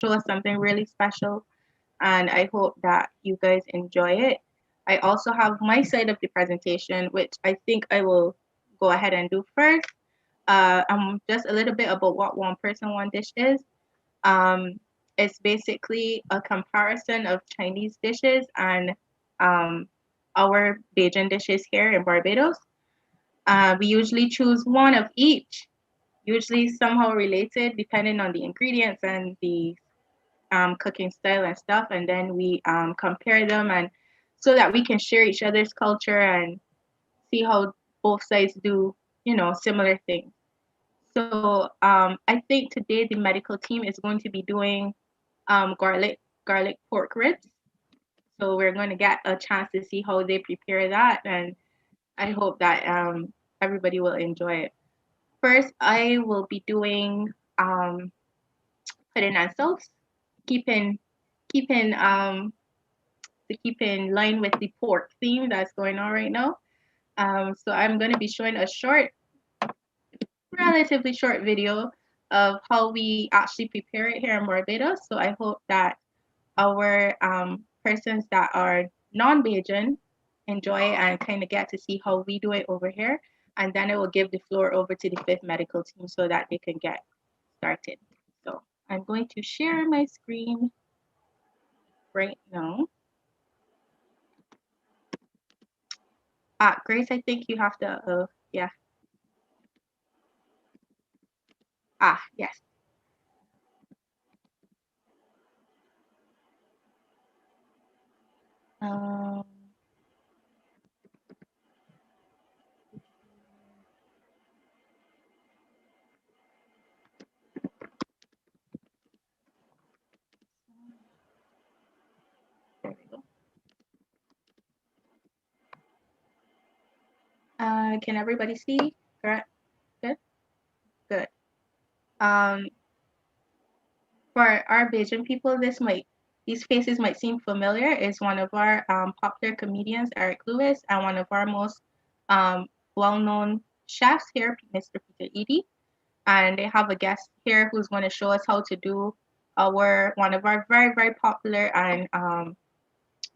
show us something really special. And I hope that you guys enjoy it. I also have my side of the presentation, which I think I will go ahead and do first. Just a little bit about what one person, one dish is. Um, it's basically a comparison of Chinese dishes and um, our Bajan dishes here in Barbados. We usually choose one of each, usually somehow related, depending on the ingredients and the cooking style and stuff, and then we compare them, and so that we can share each other's culture and see how both sides do, similar things. So I think today the medical team is going to be doing garlic pork ribs. So we're going to get a chance to see how they prepare that, and I hope that everybody will enjoy it. First, I will be doing pudding and sauce, keeping keeping to keep in line with the pork theme that's going on right now. So I'm going to be showing a relatively short video of how we actually prepare it here in Barbados. So I hope that our persons that are non-Bajan enjoy it and kind of get to see how we do it over here. And then I will give the floor over to the fifth medical team so that they can get started. So I'm going to share my screen right now. Grace, I think you have to, yeah. Yes. Um, there we go. Can everybody see? Correct? Good? Good. Um, for our Bajan people, these faces might seem familiar. Is one of our popular comedians, Eric Lewis, and one of our most um, well-known chefs here, Mr. Peter Edie. And they have a guest here who's going to show us how to do one of our very, very popular and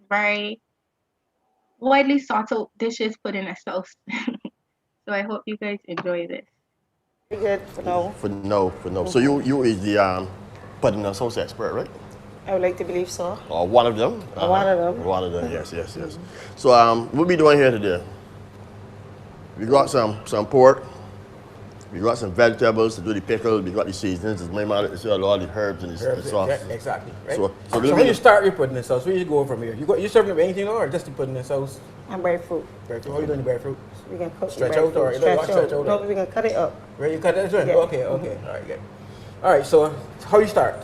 very widely sought out dishes put in a sauce. So I hope you guys enjoy this. Pretty good for no. For no. So you is the pudding and sauce expert, right? I would like to believe so. Or one of them? One of them. One of them, yes. So what we doing here today? We got some pork. We got some vegetables to do the pickle. We got the seasonings. It's made out of all the herbs and the sauce. Exactly. Right? So when you start your pudding and sauce, where you go from here? You serving up anything or just the pudding and sauce? And breadfruit. Breadfruit. How you doing the breadfruit? We can cook Stretch the out or stretch out. No, we can cut it up. Where you cut it? Yeah. Okay. All right, good. All right, so how you start?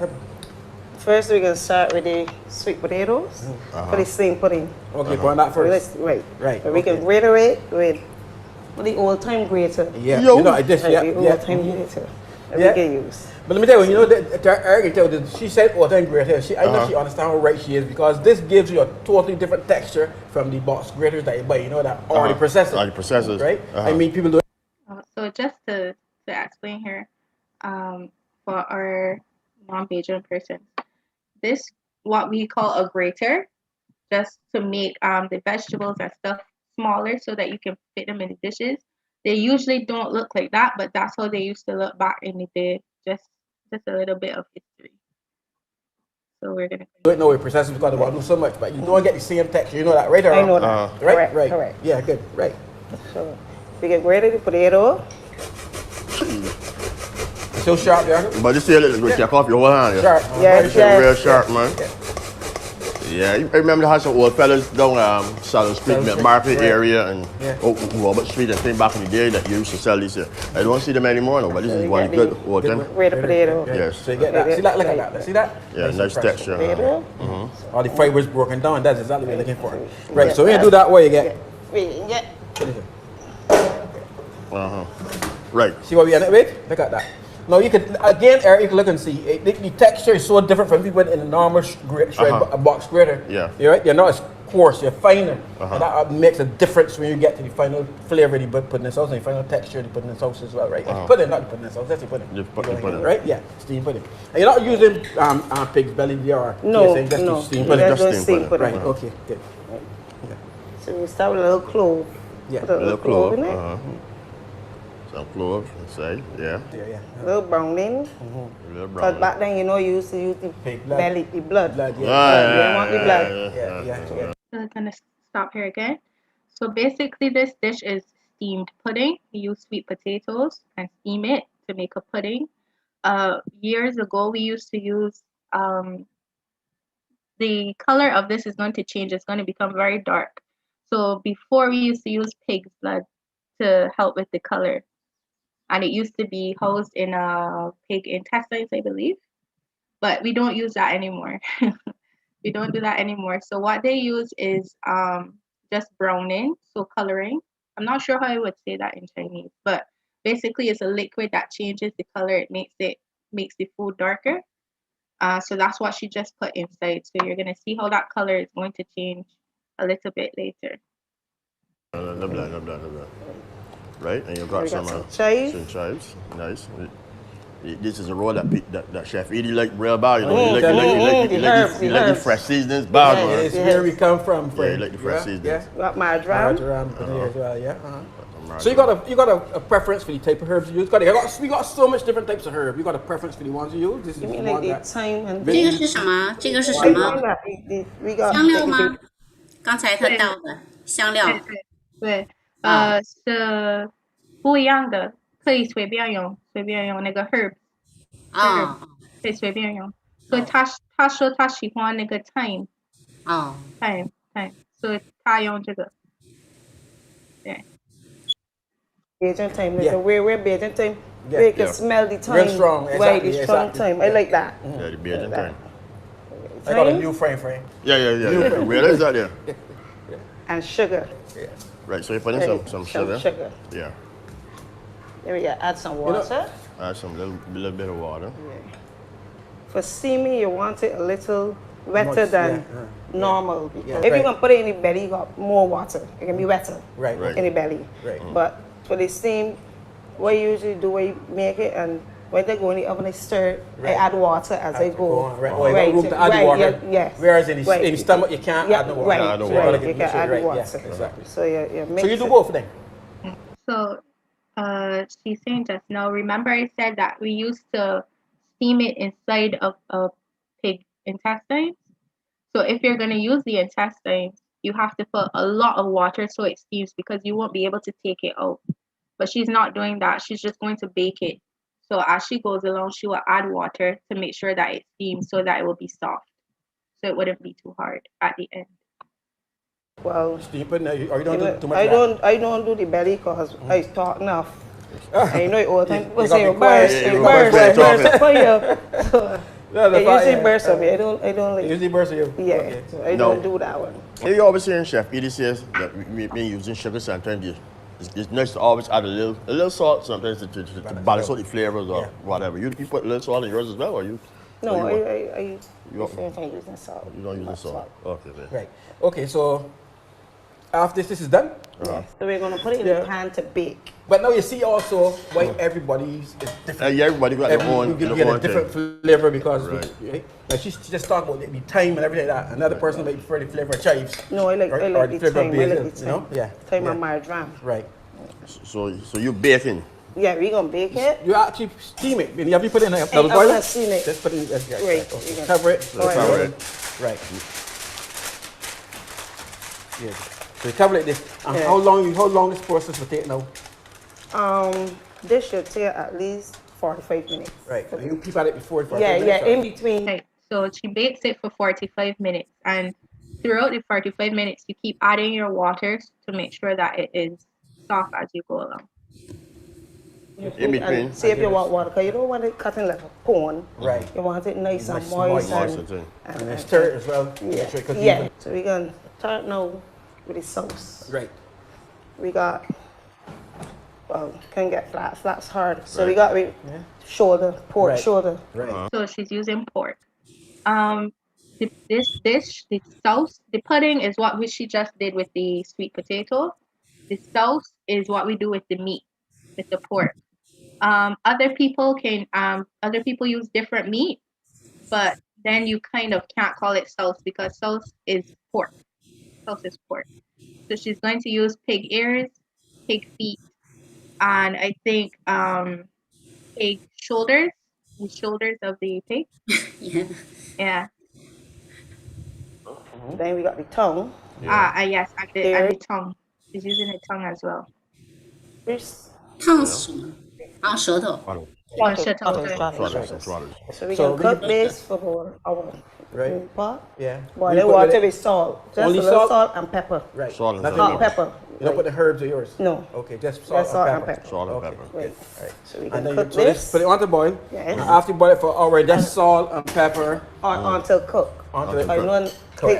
First, we're gonna start with the sweet potatoes for the steamed pudding. Okay, going that first. Right. But we can grate it with the old-time grater. Yeah. Yo. You know, The old-time grater that we can use. But let me tell you, she said old-time grater. I know she understands how right she is because this gives you a totally different texture from the box graters that you buy. You know that already processed. Already processors. Right? I mean, people do. So just to explain here, for our non-Bajan person, this what we call a grater, just to make the vegetables and stuff smaller so that you can fit them in the dishes. They usually don't look like that, but that's how they used to look back in the day. Just a little bit of history. So we're gonna do it no way processors because they want to do so much, but you don't get the same texture. You know that, right? I know that. Right. Correct. Yeah, good. Right. So we can grate the potato. Still sharp, yeah. But just see a little bit, check off your whole hand. Sharp. Yes. Real sharp, man. Yeah, you remember how some old fellas down Salon Street, Market area, and Robert Street and things back in the day that used to sell these. I don't see them anymore, no, but this is one good old thing. Grate the potato. Yes. So you get that. See that? Look at that. See that? Yeah, nice texture. All the fibers broken down. That's exactly what you're looking for. Right. So when you do that, what you get? Right. See what we end up with? Look at that. Now you can again, Eric, you can look and see the texture is so different from people in a normal box grater. Yeah. You're right. You're not as coarser, finer. And that makes a difference when you get to the final flavor you put in the sauce and the final texture you put in the sauce as well, right? Pudding, not the pudding in the sauce, that's the pudding. The pudding. Right? Yeah, steam pudding. And you're not using pig's belly, they are. No, just no. steam pudding. Just Just steam steam pudding. pudding. Right, okay, good. So we start with a little clove. Yeah. Put a little clove in it. Some cloves inside, yeah. Yeah. A little browning. A little Because brown. back then, you used to use the Pig blood. belly, the blood. Blood, You yeah. don't want the blood. Yeah. So I'm gonna stop here again. So basically, this dish is steamed pudding. You use sweet potatoes and steam it to make a pudding. Years ago, we used to use the color of this is going to change. It's going to become very dark. So before we used to use pig's blood to help with the color, and it used to be housed in a pig intestines, I believe. But we don't use that anymore. We don't do that anymore. So what they use is just browning, so coloring. I'm not sure how I would say that in Chinese, but basically it's a liquid that changes the color. It makes the food darker. So that's what she just put inside. So you're gonna see how that color is going to change a little bit later. Love that. Right, and you've got We got some some chives. Some chives, nice. This is a roll that Chef Edie like real bad, you know. Mm, You like the herbs. fresh seasonings bad, Yeah, man. It's where we come from. Yeah, you like the fresh seasonings. Yeah. Got marjoram. Marjoram put in there as well, yeah. So you got a preference for the type of herbs you use? We got so much different types of herbs. You got a preference for the ones you use? This is You the mean one like that... the thyme and 这个是什么？这个是什 I 么？ find that we got 香料吗？刚才他倒的香料。对，啊是不一样的，可以随便用那个 herb，啊可以随便用。所以他说他喜欢那个 thyme，哦 所以他用这个。对， Bajan thyme. Like Yeah. the where Bajan thyme, Yeah. where you can Yeah. smell the thyme. Real strong, Right, exactly, the strong exactly. thyme. I like that. Yeah, the Bajan Like time. I got a Thyme new frame. Yeah. Where is that there? and sugar. Right, so you put in Right, some sugar. sugar. Yeah. There we go. Add some water. Add some little bit of water. For steaming, you want it a little wetter Moist, than yeah, normal. Because Yeah, if you're right. gonna put it in the belly, you got more water. It can be wetter Right. Right. in the belly. Right. But for the steam, what you usually do when you make it and when they go in the oven, I stir it. I Right. add water as I go. Right. Oh, you got room to add the right, water. Yes. Whereas in the Right. stomach, you can't Yeah, add no water. right, Add no right. water. You can Make sure, add right, water. yeah, exactly. So you mix So you do it. both of them? So she's saying just now. Remember, I said that we used to steam it inside of a pig intestines. So if you're gonna use the intestines, you have to put a lot of water so it steams because you won't be able to take it out. But she's not doing that. She's just going to bake it. So as she goes along, she will add water to make sure that it steams so that it will be soft. So it wouldn't be too hard at the end. Well, Steam pudding, or you don't do too much I of that? I don't do the belly because I talk enough. I know it all the time. People You say gotta you be quiet. burst, Yeah, you you gotta burst, be quiet burst for you. So No, the it fire, usually yeah. burst on me. I don't like. Usually burst of you? Yeah, Okay. so I No. don't do that one. You always hearing Chef Edie says that we using sugar sometimes. It's nice to always add a little salt sometimes to balance out the flavors or Yeah. whatever. You put a little salt in yours as well, or you? No, or you, I You don't- prefer using salt. you don't use the Not salt. Okay, then. Right. Okay, so after this is done, Yeah. So we're gonna put it in Yeah. the pan to bake. but now you see also why everybody's is different. Yeah, everybody got their own, you their get a own different thing. flavor because Right. like she just talked about the time and everything like that. Another person might prefer the flavor of chives. No, I like or, I or like the the flavor of thyme. I basil, like the you know? thyme. Yeah. Thyme yeah. and marjoram. Right. So you baking. Yeah, we're gonna bake it. You actually steam it. Have you put it in a double I'm boiler? gonna steam it. Just put it in. Right. Right. Okay. You can- Cover it. Alright. Cover it. Right. Good. So you cover it this. And Yeah. how long this process will take now? This should take at least 45 minutes. Right. And you peep at it before. Yeah, in between. Okay, so she bakes it for 45 minutes, and throughout the 45 minutes, you keep adding your water to make sure that it is soft as you go along. In between. And see if you want water, because you don't want it cutting like a cone. Right. You want it nice and Nice, moist. moist, and, thing. And then stir it as well. yeah. Make sure it cooks Yeah. even. So we're going to start now with the sauce. Right. We got, well, can get flat. Flat's hard. So we Right. got shoulder, pork Right. shoulder. Right. So she's using pork. this dish, the sauce, the pudding is what she just did with the sweet potato. The sauce is what we do with the meat, with the pork. Other people use different meat, but then you kind of can't call it sauce because sauce is pork. Sauce is pork. So she's going to use pig ears, pig feet, and I think pig shoulders, the shoulders of the pig. Yeah. Yeah. Then we got the tongue. Yeah. Yes, and the tongue. She's using the tongue as well. Fish. 烫是什么？啊，舌头。 Throttle. So we can cook this for our Right. pot. Yeah. Boil You the put water it- with salt. Just Only a little salt? salt and pepper. Right. Salt and Nothing pepper. Salt, else. pepper. You don't put the herbs of yours? No. Okay, just salt, Just salt and and pepper. pepper. Salt and Okay. pepper. Right. Right. So we And can then you cook so this, put it on to boil. Yes. And after you boil it for already, that's salt and pepper until cook. onto it. I know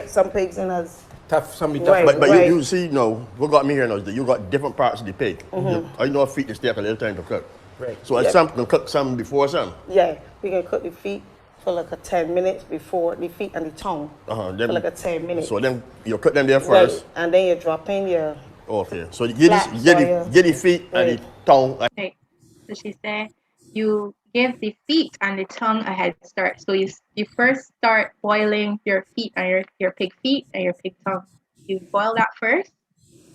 some pigs in us. Somebody Right. tough. But Right. you see, no, what got me here now is that you got different parts of the pig. I know feet is take a little time to cook. Right. So some can cook some before some. Yeah, we can cook the feet for like a 10 minutes before the feet and the tongue. Then, For like a 10 minutes. So then you cook them there Right. first. And then you drop in your Okay. So you get Flat get the feet and the tongue. Okay. So she said you give the feet and the tongue a head start. So you first start boiling your feet and your pig feet and your pig tongue. You boil that first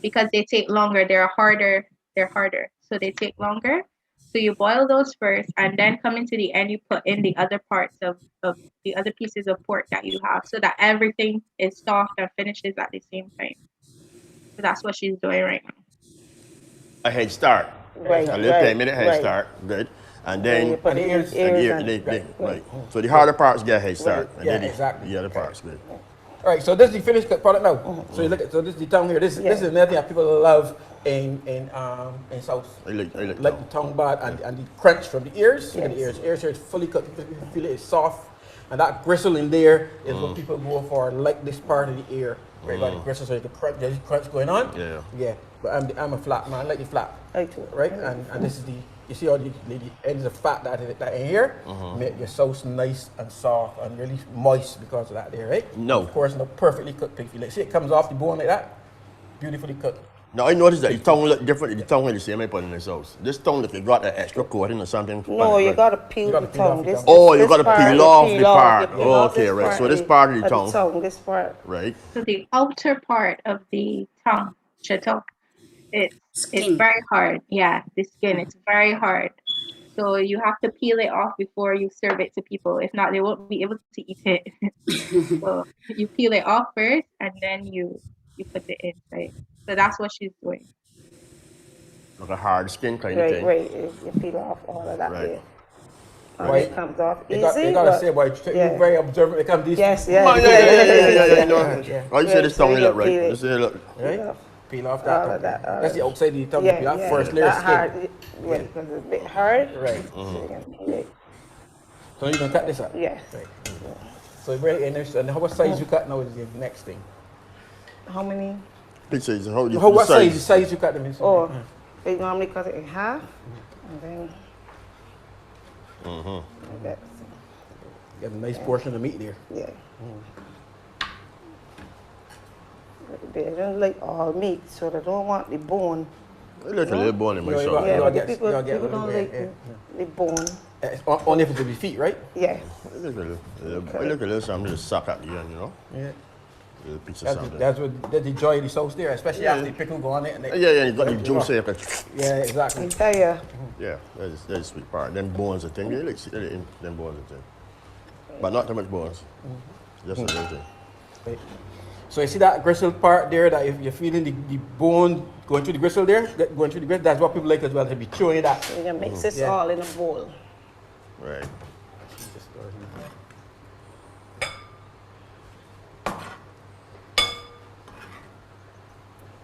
because they take longer. They're harder. So they take longer. So you boil those first and then coming to the end you put in the other parts of the other pieces of pork that you have so that everything is soft and finishes at the same time. So that's what she's doing right now. A head start. Right, A little right, 10-minute head right. start. Good. And then you then put and the the ears- ears and right. So the harder parts get a head start. Right. And Yeah, then exactly. the other parts good. All right, so this is the finished cooked product now. So you look at this is the tongue here. This is another thing that people love in South. I like Like the tongue bud and the crunch from the ears. Look at the ears here is fully cooked. You can feel it is soft. And that gristle in there is what people go for, like this part of the ear. Right, got the gristle, so you can crunch, there's crunch going on. Yeah. Yeah, but I'm a flat man, I like the flat. I too. Right, and this is you see all the ends of fat that in here, make your sauce nice and soft and really moist because of that there, right? No. Of course, no perfectly cooked pig fillet. See, it comes off the bone like that, beautifully cooked. Now I noticed that the tongue look different. The tongue is the same I put in the sauce. This tongue look it got an extra coating or something. No, you Right. gotta peel You gotta the peel off tongue. the This, tongue. Oh, this you gotta part, peel you off the peel off, part. you peel off Okay, this right. part So this of part of the tongue. this part. Right. So the outer part of the tongue, chateau, it's Skin. very hard. Yeah, the skin, it's very hard. So you have to peel it off before you serve it to people. If not, they won't be able to eat it. So you peel it off first and then you put it in, right? So that's what she's doing. Like a hard skin kind of Right, thing. right. You peel off all of that Right. there. And Right. it comes off You easy. gotta but say, boy, yeah. you're very observant. It comes these. Yes, Oh, yes. yeah. Yeah. Oh, you say this So tongue you look right. peel it. This is look. Right? Yeah. Peel off All that. of tongue. that, all That's the outside of the tongue. Yeah, Peel off yeah. first layer of That skin. hard, because it's a bit hard. Right. So you can peel it. So you're gonna cut this up. Yes. Right. So very interesting. And what size you cut now is the next thing. How many? Pictures and how you What size you cut them in? Oh, we normally cut it in half. And then. Like that. You have a nice portion of meat there. Yeah. They don't like all meat, so they don't want the bone. It look a little bone in my You sauce. Yeah, gotta but get- people you gotta get people a little don't bit, like the bone. It's only if it's be feet, right? Yeah. It look a little something to suck at the end, you know? Yeah. A little piece of something. That's the joy of the sauce there, especially after the pickle go on it. And Yeah, you got the juice here. Yeah, I exactly. tell you, Yeah, that's the sweet part. Them bones, the thing, they look them bones, the thing. But not too much bones. Just a little thing. Right. So you see that gristle part there, that if you're feeling the bone going through the gristle there, going through the gristle, that's what people like as well, to be chewing that. you can mix this Yeah. all in a bowl. Right.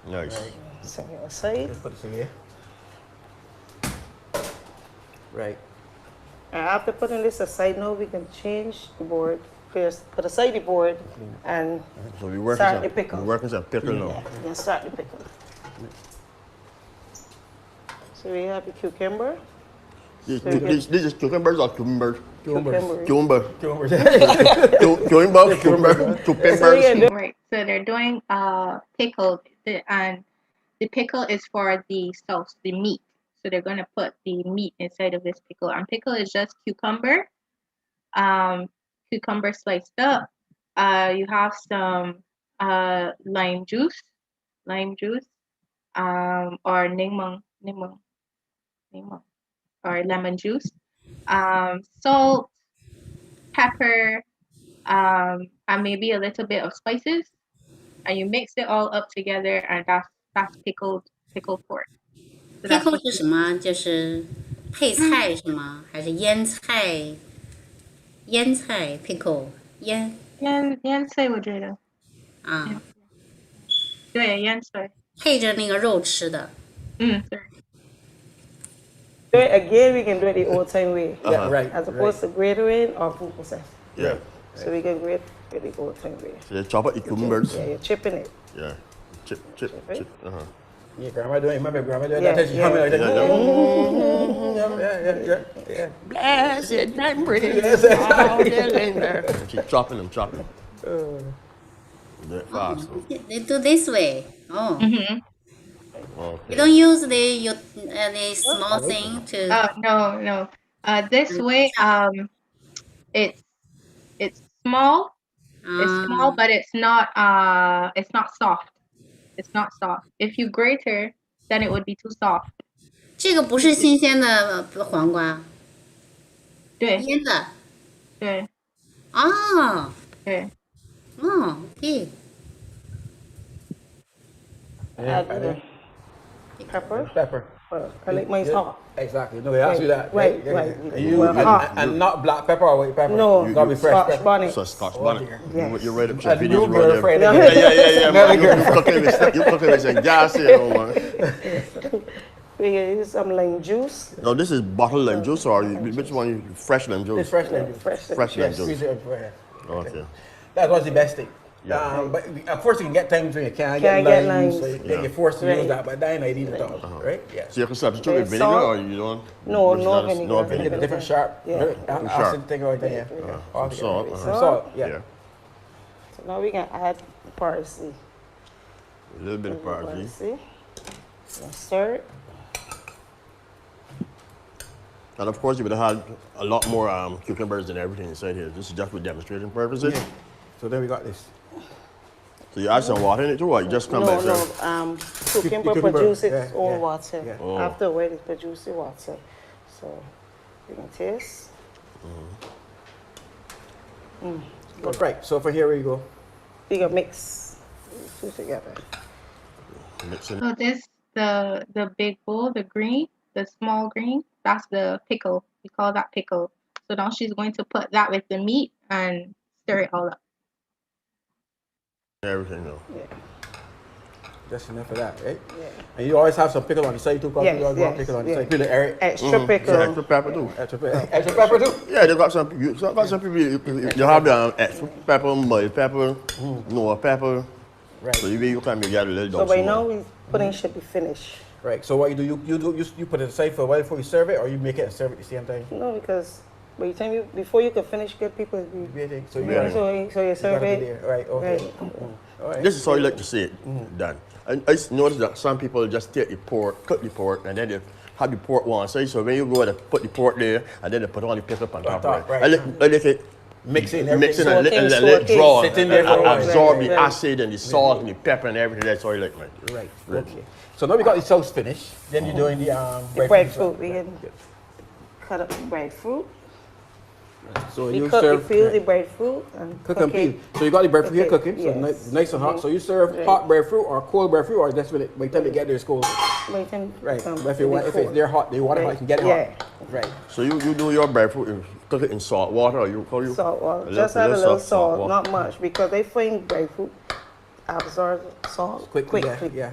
Nice. So you aside. Just put this in here. Right. And after putting this aside now, we can change the board. First, put aside the board and So we working Start some the pickle. we working some pickle now. yeah, then start the pickle. So we have the cucumber. These is cucumbers or cucumbers? Cucumbers. Cucumber. Cucumbers. Cucumber. Cucumbers. Cucumbers. Right. So they're doing pickled, and the pickle is for the sauce, the meat. So they're gonna put the meat inside of this pickle, and pickle is just cucumber, cucumber sliced up. You have some lime juice, or lemon, or lemon juice, salt, pepper, and maybe a little bit of spices, and you mix it all up together, and that's pickled pork. So that's pickle what 是什么？就是配菜是吗？还是腌菜？腌菜 pickle 腌菜我觉得啊，对腌菜，配着那个肉吃的。对。Do it again, we can do it the old time way. Yeah, right. As opposed to grating or food process. Yeah. So we can grate it the old time way. So you chop up the cucumbers. Yeah, you're chipping it. Yeah. Chip. Yeah, grandma doing. Remember grandma doing Yeah, that? She yeah. humming like that. Yeah. Blessed memories. Yes, exactly. Keep chopping them. Do it fast. They do this way. Oh, you Okay. don't use the small thing to. No. This way, it's small. It's small, but it's not soft. It's not soft. If you grate it, then it would be too soft. 这个不是新鲜的黄瓜，对腌的。对哦，对。哦，okay. Add the pepper. Pepper. I like mine's hot. Exactly. No, they ask you that. Right. And you Well, hot. and not black pepper or white pepper. No, You gotta be fresh Scotch pepper. bonnet. So Scotch bonnet. Yes. You're ready to And videos your right there. girlfriend. Yeah. Another Man. You cooking with some gas here, man. We can use some lime juice. No, this is bottled lime juice or which one? Fresh lime juice. It's fresh lime juice. Fresh lime juice. Squeeze it everywhere. Okay. That was the best thing. Yeah. But of course you can get times when you can't Can't get get limes, limes. so Yeah. you're forced to use Right. that. But that ain't ideal at all, right? Yeah. So you can substitute with Okay, vinegar salt. or you don't? No, Which no does- vinegar. No Make it a vinegar. different sharp, Yeah. Sharp. acid thing right there. All Some salt. together. Salt, yeah. So now we can add parsley. A little bit of parsley. And stir it. And of course, you would have had a lot more cucumbers and everything inside here. This is just for demonstration purposes. Yeah. So then we got this. So you add some water in it too, or you just come No, back there? cucumber Cucumber, produces its yeah, own yeah, water. yeah. Oh. Afterward, it produces water. So you can taste. Right. So for here we go. You can mix the two together. Mix it. So this the big bowl, the small green, that's the pickle. We call that pickle. So now she's going to put that with the meat and stir it all up. Everything though. Just enough of that, right? Yeah. And you always have some pickle on the side too, because Yes, you always want yes, pickle on the yes. side. Feel the area. Extra pickle. Yeah, extra pepper too. Extra pepper too. Yeah, they got some people. You have the extra pepper, mild pepper, no pepper. Right. So you come you get a little. So by now, we pudding should be finished. Right. So what you do, you put it aside for a while before you serve it, or you make it and serve it at the same time. No, because by the time before you can finish, get people to be. Waiting. So you Yeah. gotta, So you you serve gotta be it. there. Right. Okay. Right. All right. This is how you like to see it done. And I noticed that some people just take the pork, cut the pork, and then they have the pork one side. So when you go to put the pork there, and then they put all the pickle on top of it. right. I let it Mix it. mix it and let it Soaking. draw, Sit in there for a while. absorb Right, the right. acid and the salt and the pepper and everything. That's how you like, man. Right. Okay. So now we got the sauce finished. Then you're doing the The breadfruit. We can cut up the breadfruit. So We you cook, we serve peel the breadfruit and cook and peel. it. So you got the breadfruit here Cook cooking, it, so yes. nice and hot. So you serve Right. hot breadfruit or cold breadfruit, or that's when it by the time it get there it's cold. By the time Right. it But if you want, if it's there hot, they want it hot, you can get it Yeah. hot. Right. So you do your breadfruit, you cook it in salt water, or you call you Salt water. a Just add a little salt, water. not much, because they find breadfruit absorb salt Quickly. quickly. Yeah.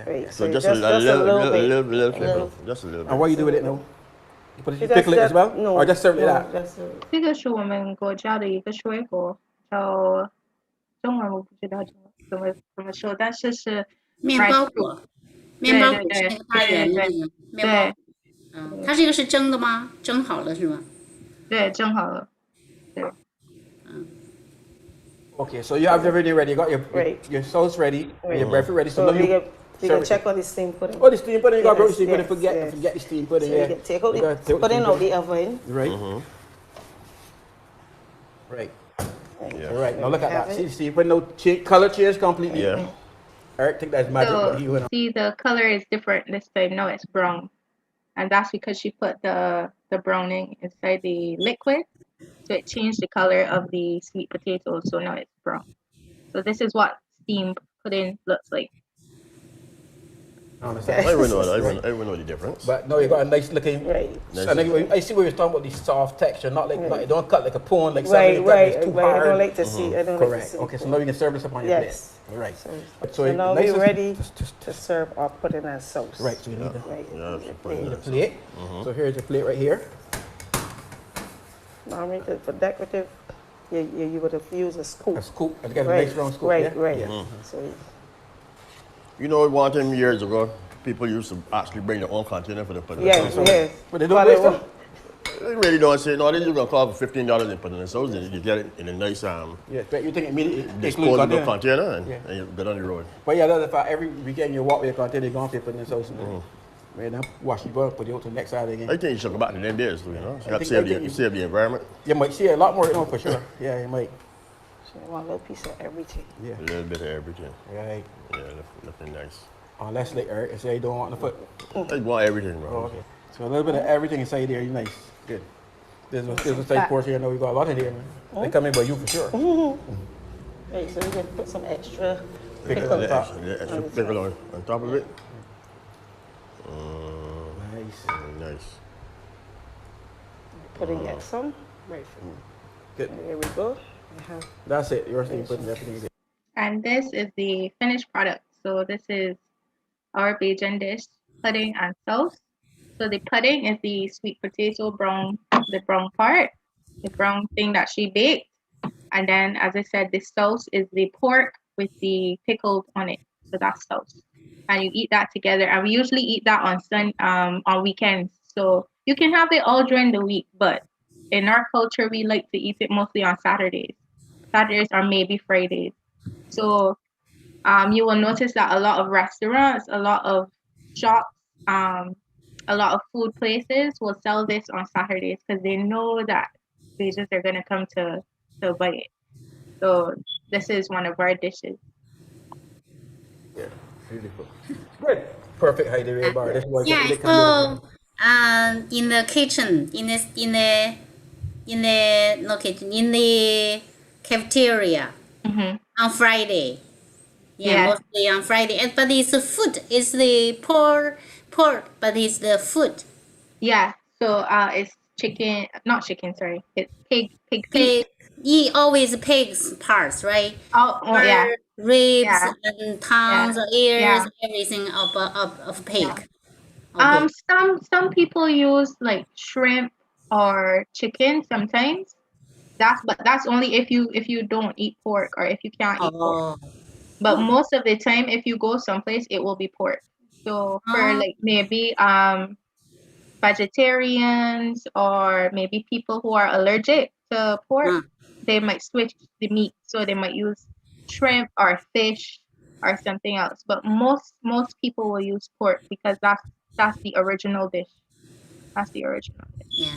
Right. So just a little flavor, just a little And bit. what you do with it now? You put it, you Just pickle it as serve- well, No. or just serve it no, that? just serve it.这个是我们国家的一个水果，叫中文我不知道怎么说，但是是面包果，面包果是那个大圆的那个面包。它这个是蒸的吗？蒸好了是吗？对，蒸好了。对。Okay, so you have everything ready. You got Right. your sauce ready, Right. your bread ready. So So now we you can serve it. check on the steam pudding. Oh, the steam pudding. You got broke the steam pudding. Yes. Forget the steam pudding. So Yeah. you can take out You gotta the take pudding steam out the oven. Right. Right. Yeah. All right. Now look at Have that. it. See the steam pudding. No color change completely. Yeah. Eric think that's magic, So but he went on. see, the color is different this time. Now it's brown, and that's because she put the browning inside the liquid, so it changed the color of the sweet potato. So now it's brown. So this is what steamed pudding looks like. I understand. Everyone know the difference. But no, you got a nice looking. Right. Nice. And I see what you're talking about. The soft texture, not like Right. it don't cut like a pone like Right, something right, it's too right. I hard. don't like to see. I don't like to Correct. see. Okay, so now you can serve this up on your Yes. plate. All right. So now nice we're and- ready to serve our pudding and sauce. Right. So you need the, Right. Yeah, The put it you need plate. the plate. So here's your plate right here. Normally, for decorative, you would have used a scoop. A scoop. I got a Right, nice round scoop. right, yeah? right. Yeah. So You know, one time years ago, people used to actually bring their own container for the pudding. yes, yes. But they don't waste them. They really don't say, no, they're just going to call for $15 and put it in the sauce, and you get it in a nice Yeah, but you think immediately disposable container. container, Yeah. and you get on the road. But yeah, that's the fact. Every weekend you walk with your container, you're going to put in the sauce. Man, now wash your butt, put it out to the next side again. I think you should go back to them days, too, you know? I think- Save the environment, You might see a lot more, for sure. Yeah, you might. So you want a little piece of everything. Yeah. a little bit of everything. Right. Yeah, nothing nice. Unless like Eric say you don't want to put. I want everything, bro. Oh, okay. So a little bit of everything inside there, you nice. Good. There's a side portion. I know we got a lot in here, man. They come in by you for sure. Right, so you can put some extra Pickle pickle. on top. The extra pickle on top of it. Nice. Nice. Putting in some. Right. Good. There we go. We have That's it. You're still putting everything there. And this is the finished product. So this is our Bajan dish, pudding and sauce. So the pudding is the sweet potato brown, the brown part, the brown thing that she baked. And then, as I said, the sauce is the pork with the pickled on it. So that's sauce. And you eat that together. And we usually eat that on weekends. So you can have it all during the week, but in our culture, we like to eat it mostly on Saturdays. Saturdays or maybe Fridays. So you will notice that a lot of restaurants, a lot of shops, a lot of food places will sell this on Saturdays because they know that visitors are going to come to buy it. So this is one of our dishes. Yeah. Beautiful. Good. Perfect height area bar. That's why Yeah, they come so in the kitchen, in the no kitchen, in the cafeteria Mm-hmm. on Friday. Yeah, Yeah. mostly on Friday. But it's the food. It's the pork, but it's the food. Yeah. So it's chicken, not chicken, sorry. It's pig feet. Pig, eat always pig's parts, right? Oh, yeah. Ribs Yeah. and tongues, ears, Yeah. everything of pig. Yeah. Some people use like shrimp or chicken sometimes. But that's only if you don't eat pork or if you can't eat pork. Oh. But most of the time, if you go someplace, it will be pork. So for Oh. like maybe vegetarians or maybe people who are allergic to pork, Mm. they might switch the meat. So they might use shrimp or fish or something else. But most people will use pork because that's the original dish. That's the original dish. Yeah.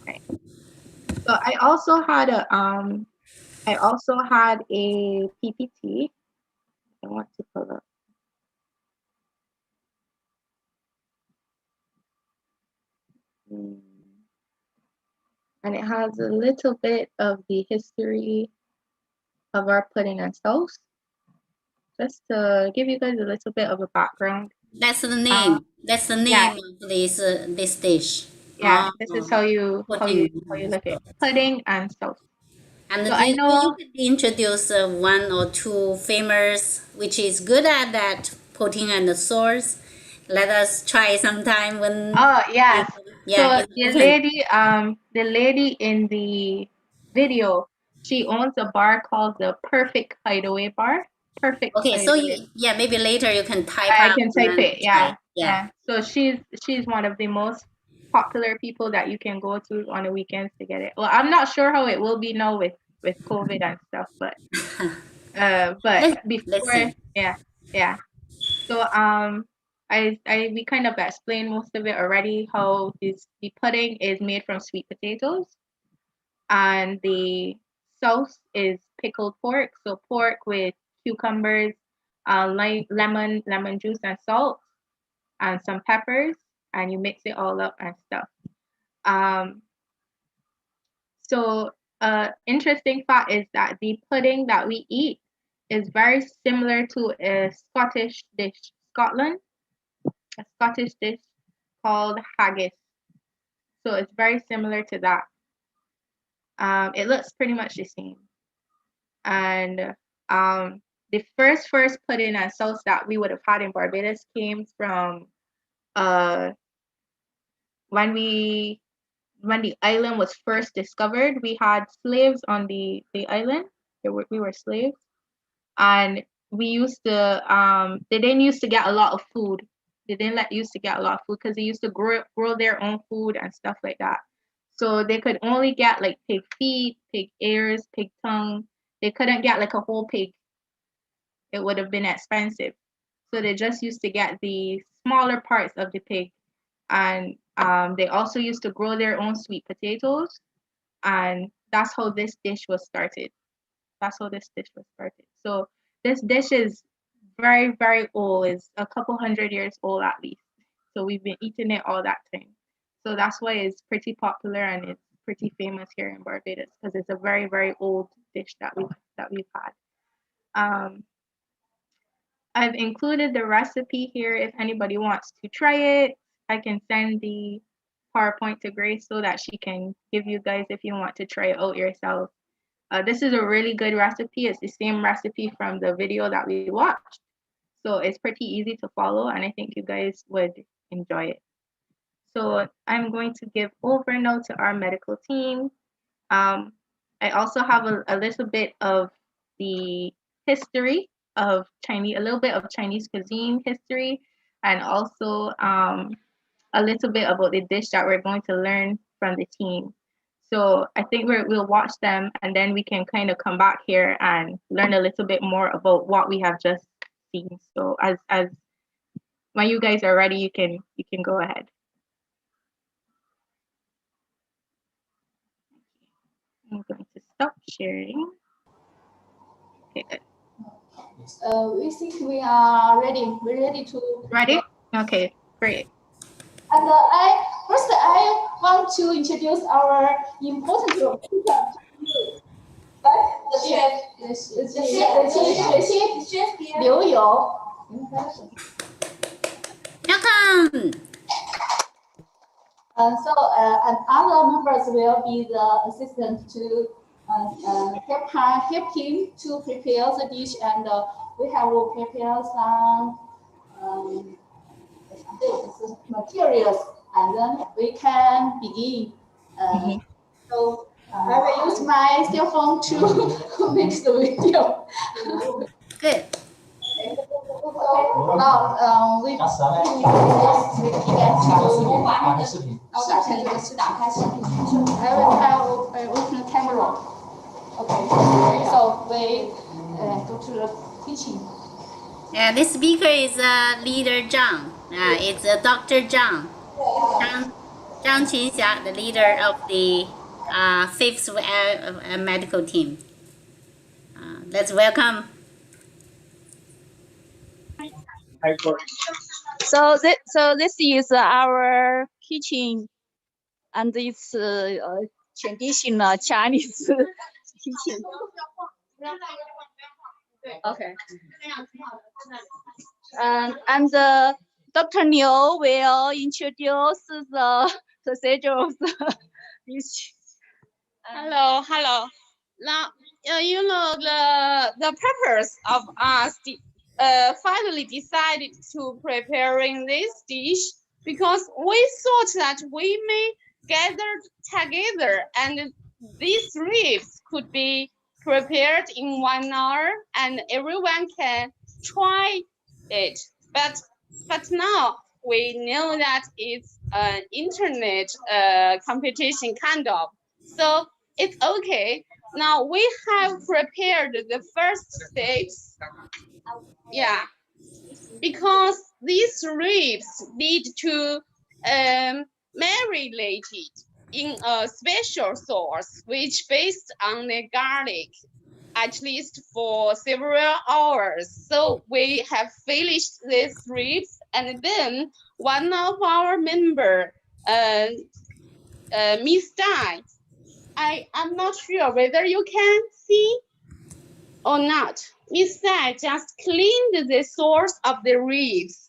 Right. So I also had a PPT. I want to pull up. And it has a little bit of the history of our pudding and sauce. Just to give you guys a little bit of a background. That's the name. That's the name yeah. of this dish. Yeah, this is how you Pudding look at pudding and sauce. And So I know you could introduce one or two famous, which is good at that pudding and the sauce. Let us try sometime when. Oh yes. Yeah. So the lady in the video, she owns a bar called the Perfect Hideaway Bar. Perfect. Okay, so Hideaway. maybe later you can type I out can type and it. Yeah. Yeah. So she's one of the most popular people that you can go to on the weekends to get it. Well, I'm not sure how it will be now with COVID and stuff, but Let's before, see. yeah. So I we kind of explained most of it already. How the pudding is made from sweet potatoes, and the sauce is pickled pork. So pork with cucumbers, lemon juice, and salt, and some peppers, and you mix it all up and stuff. Um, so interesting fact is that the pudding that we eat is very similar to a Scottish dish, Scotland, a Scottish dish called haggis. So it's very similar to that. It looks pretty much the same. And the first pudding and sauce that we would have had in Barbados came from uh, when the island was first discovered. We had slaves on the island. We were slaves, and we used to they didn't used to get a lot of food. They didn't let used to get a lot of food because they used to grow their own food and stuff like that. So they could only get like pig feet, pig ears, pig tongue. They couldn't get like a whole pig. It would have been expensive. So they just used to get the smaller parts of the pig. And they also used to grow their own sweet potatoes. And that's how this dish was started. That's how this dish was started. So this dish is very, very old. It's a couple hundred years old at least. So we've been eating it all that time. So that's why it's pretty popular and it's pretty famous here in Barbados because it's a very, very old dish that we've had. Um, I've included the recipe here if anybody wants to try it. I can send the PowerPoint to Grace so that she can give you guys if you want to try it out yourself. This is a really good recipe. It's the same recipe from the video that we watched. So it's pretty easy to follow and I think you guys would enjoy it. So I'm going to give over now to our medical team. I also have a little bit of the history of Chinese, a little bit of Chinese cuisine history, and also a little bit about the dish that we're going to learn from the team. So I think we'll watch them and then we can kind of come back here and learn a little bit more about what we have just seen. So as when you guys are ready, you can go ahead. I'm going to stop sharing. Okay, good. We think we are ready. We're ready to. Ready? Okay, great. And I want to introduce our important group. The chef, Liu Yu. Welcome. And other members will be the assistant to help him to prepare the dish, and we have prepared some materials, and then we can begin. So I will use my cell phone to make the video. Good. So now we begin I will have open camera. Okay. So we go to the kitchen. Yeah, this speaker is leader Zhang. It's Dr. Zhang. Zhang Qinxia, the leader of the 5th medical team. Let's welcome. So this is our kitchen, and it's traditional Chinese kitchen. Okay. And Dr. Liu will introduce the procedure of the dish. Hello. Now, you know the purpose of us finally decided to preparing this dish because we thought that we may gather together and these ribs could be prepared in 1 hour and everyone can try it. But now we know that it's an internet competition kind of, so it's okay. Now we have prepared the first steps. Yeah, because these ribs need to marinate it in a special sauce, which based on the garlic, at least for several hours. So we have finished these ribs, and then one of our member, Miss Dai, I'm not sure whether you can see or not. Miss Dai just cleaned the source of the ribs.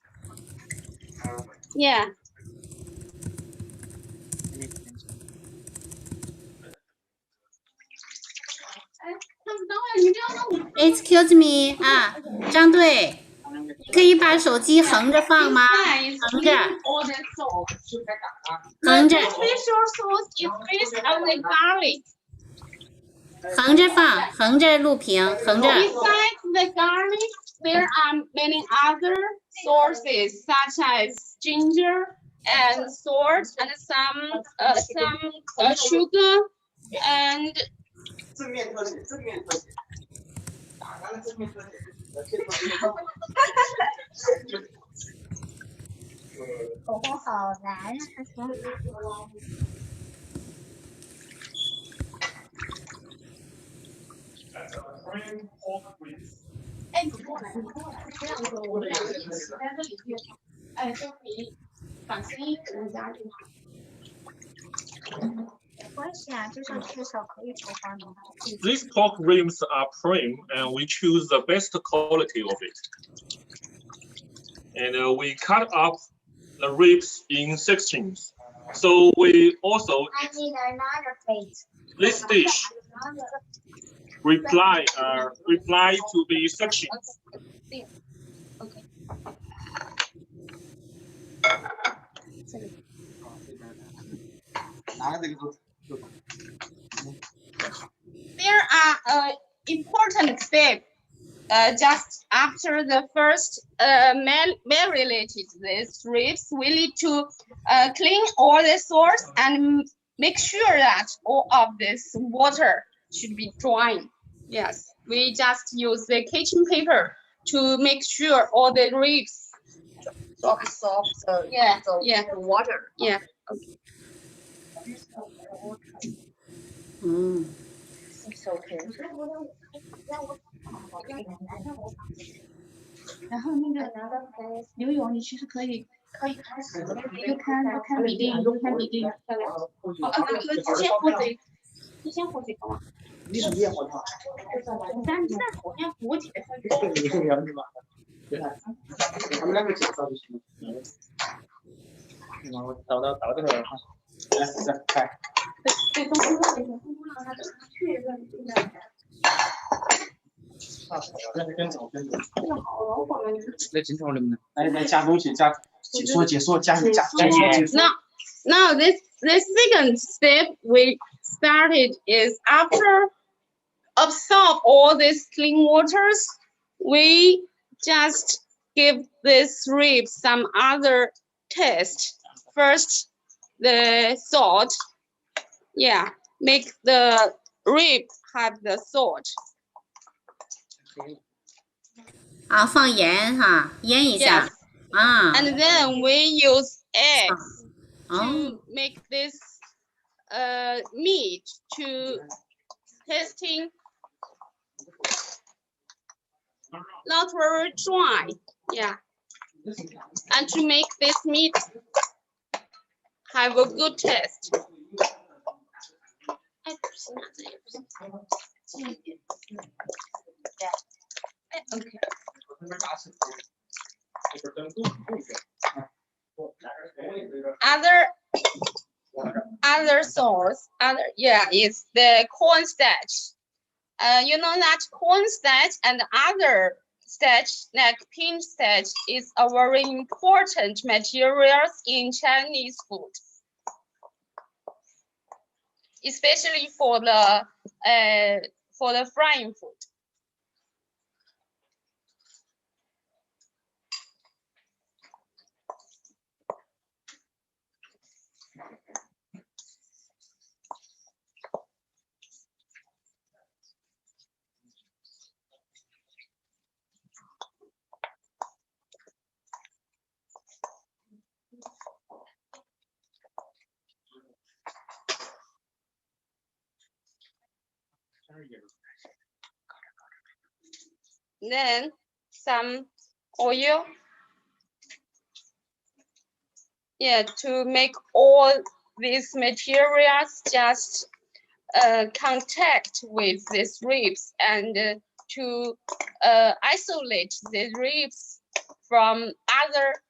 Yeah. Excuse me 啊，张队，可以把手机横着放吗？横着，横着。 The special sauce is based on the garlic. 横着放，横着录屏，横着。 Besides the garlic, there are many other sources such as ginger and salt and some sugar and. 口红好难。 These pork ribs are prime, and we choose the best quality of it. And we cut up the ribs in sections. So we also this dish reply to the sections. There are important steps just after the first marinated these ribs. We need to clean all the source and make sure that all of this water should be dry. Yes, we just use the kitchen paper to make sure all the ribs soft. Yeah, water. Yeah. Okay. 然后那个游泳，你其实可以开始，you can begin。你先喝这个嘛。你是也喝的吗？你再喝，你要补铁。他们两个介绍就行了。我到这个哈，来开。对，公布让他确认这个。 来经常能不能？来加东西，加解说。Now this second step we started is after absorb all these clean waters, we just give this rib some other taste. First, the salt. Yeah, make the rib have the salt. 啊，放盐哈，腌一下。啊。And then we use eggs to make this meat to tasting not very dry. Yeah. And to make this meat have a good taste. Okay. Other source, is the cornstarch. You know that cornstarch and other starch like pink starch is a very important materials in Chinese food, especially for the frying food. Then some oil. Yeah, to make all these materials just contact with these ribs and to isolate the ribs from other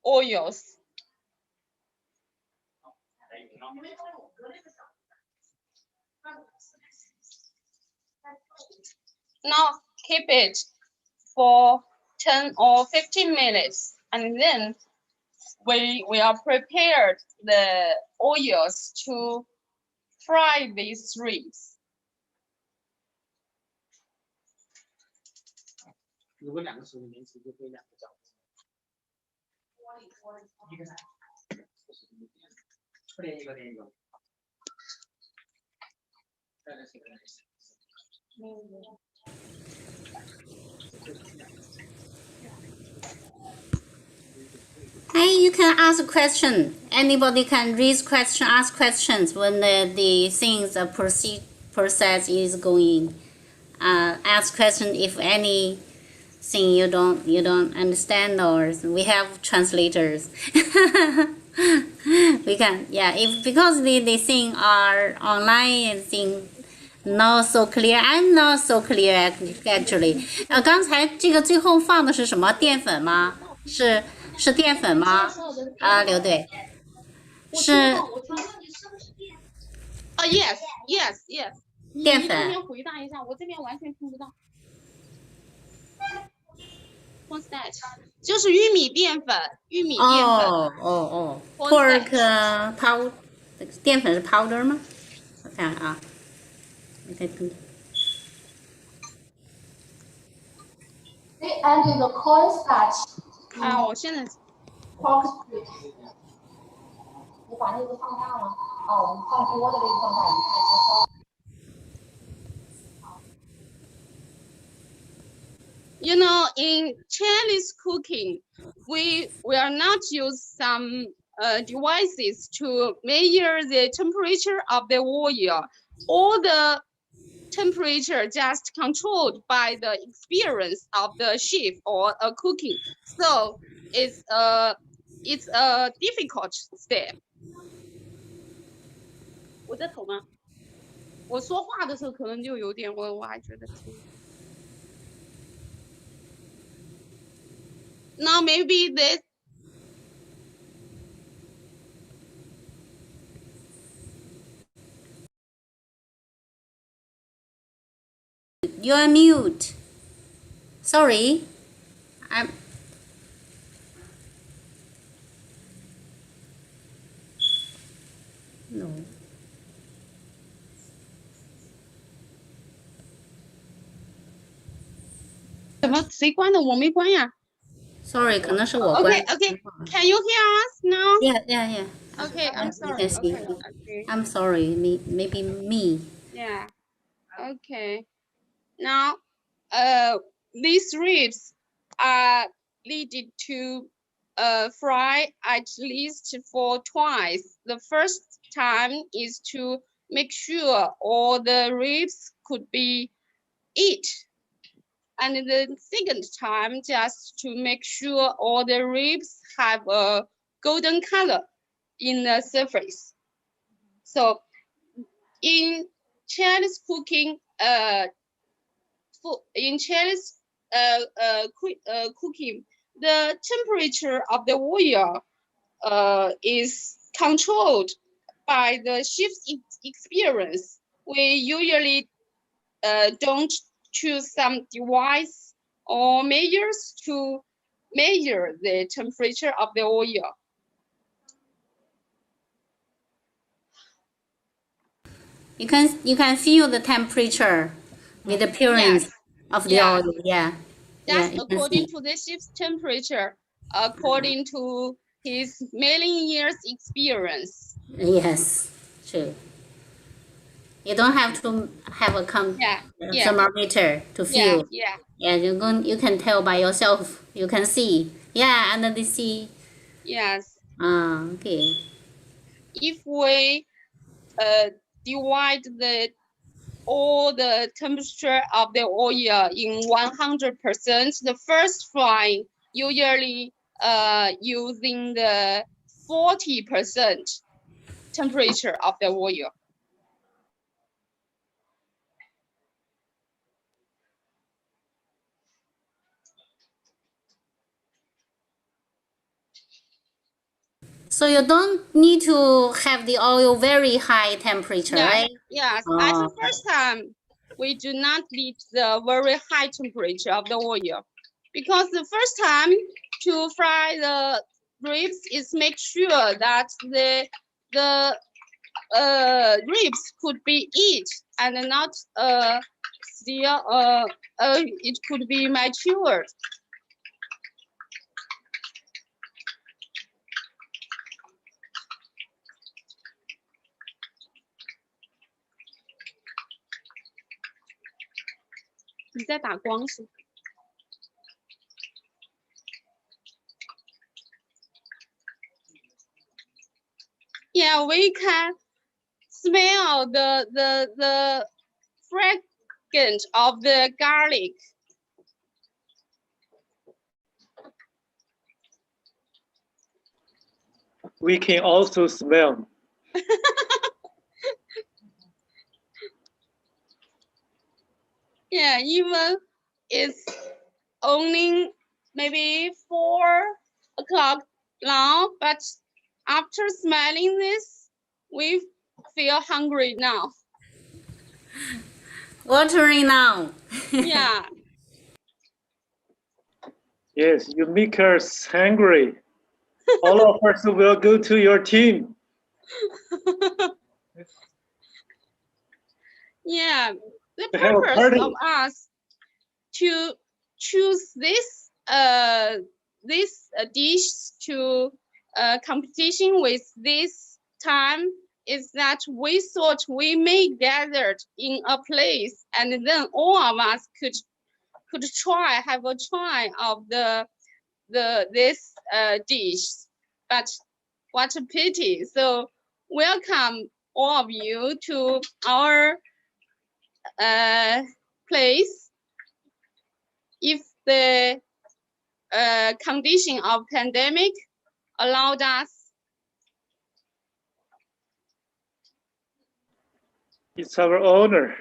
oils. Now keep it for 10 or 15 minutes, and then we will prepare the oils to fry these ribs. Hey, you can ask a question. Anybody can raise question, ask questions when the things the process is going. Ask question if anything you don't understand, or we have translators. We can, yeah, if because the thing are online and thing not so clear. I'm not so clear actually. 刚才这个最后放的是什么？淀粉吗？是淀粉吗？啊，刘队，是Yes, yes, yes. 淀粉。回答一下，我这边完全听不到。What's that？ 就是玉米淀粉，玉米淀粉。Pork powder， 淀粉是 powder 吗？我看看啊。And the cornstarch. 啊，我现在。pork split. 你把那个放大吗？哦，我们放多的那个放大，你看一下。You know, in Chinese cooking, we will not use some devices to measure the temperature of the oil. All the temperature just controlled by the experience of the chef or a cooking. So it's a difficult step. 我在投吗？我说话的时候可能就有点我还觉得听。Now maybe this. You are mute. Sorry, I'm. No. 怎么谁关的？我没关呀。Sorry， 可能是我关。Okay. Can you hear us now? Yeah. Okay, I'm sorry. Okay. I'm sorry. Maybe me. Yeah. Okay. Now, these ribs are needed to fry at least for twice. The first time is to make sure all the ribs could be eat. And the second time, just to make sure all the ribs have a golden color in the surface. So in Chinese cooking, cooking, the temperature of the oil is controlled by the chef's experience. We usually don't choose some device or measures to measure the temperature of the oil. You can feel the temperature with the appearance of the oil. Yeah. That's according to the chef's temperature, according to his million years experience. Yes, true. You don't have to have a thermometer to feel. Yeah, you can tell by yourself. You can see. Yeah, under the sea. Yes. Okay. If we divide the all the temperature of the oil in 100%. The first frying usually using the 40% temperature of the oil. So you don't need to have the oil very high temperature, Yeah, right? yes. Oh. At the first time, we do not need the very high temperature of the oil, because the first time to fry the ribs is make sure that the ribs could be eat and not still it could be matured.你在打光是？ Yeah, we can smell the fragrance of the garlic. We can also smell. Yeah, even it's only maybe 4 o'clock now, but after smelling this, we feel hungry now. Watering now. Yeah. Yes, you make us hungry. All of us will go to your team. Yeah, the To have a purpose party. of us to choose this dish to competition with this time is that we thought we may gathered in a place and then all of us could have a try of this dish. But what a pity. So welcome all of you to our place. If the condition of pandemic allowed us. It's our honor.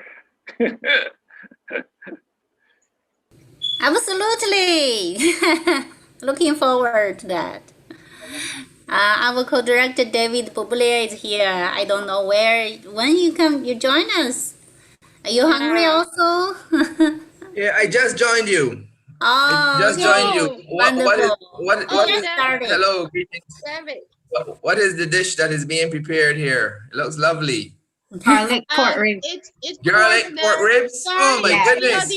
Absolutely. Looking forward to that. Our co-director David Boublier is here. I don't know when you join us. Are you hungry also? Yeah, I just joined you. Oh, I just joined you. Wonderful. What is started. hello, greetings. What is the dish that is being prepared here? It looks lovely. Garlic pork ribs. Garlic pork ribs? Oh my goodness.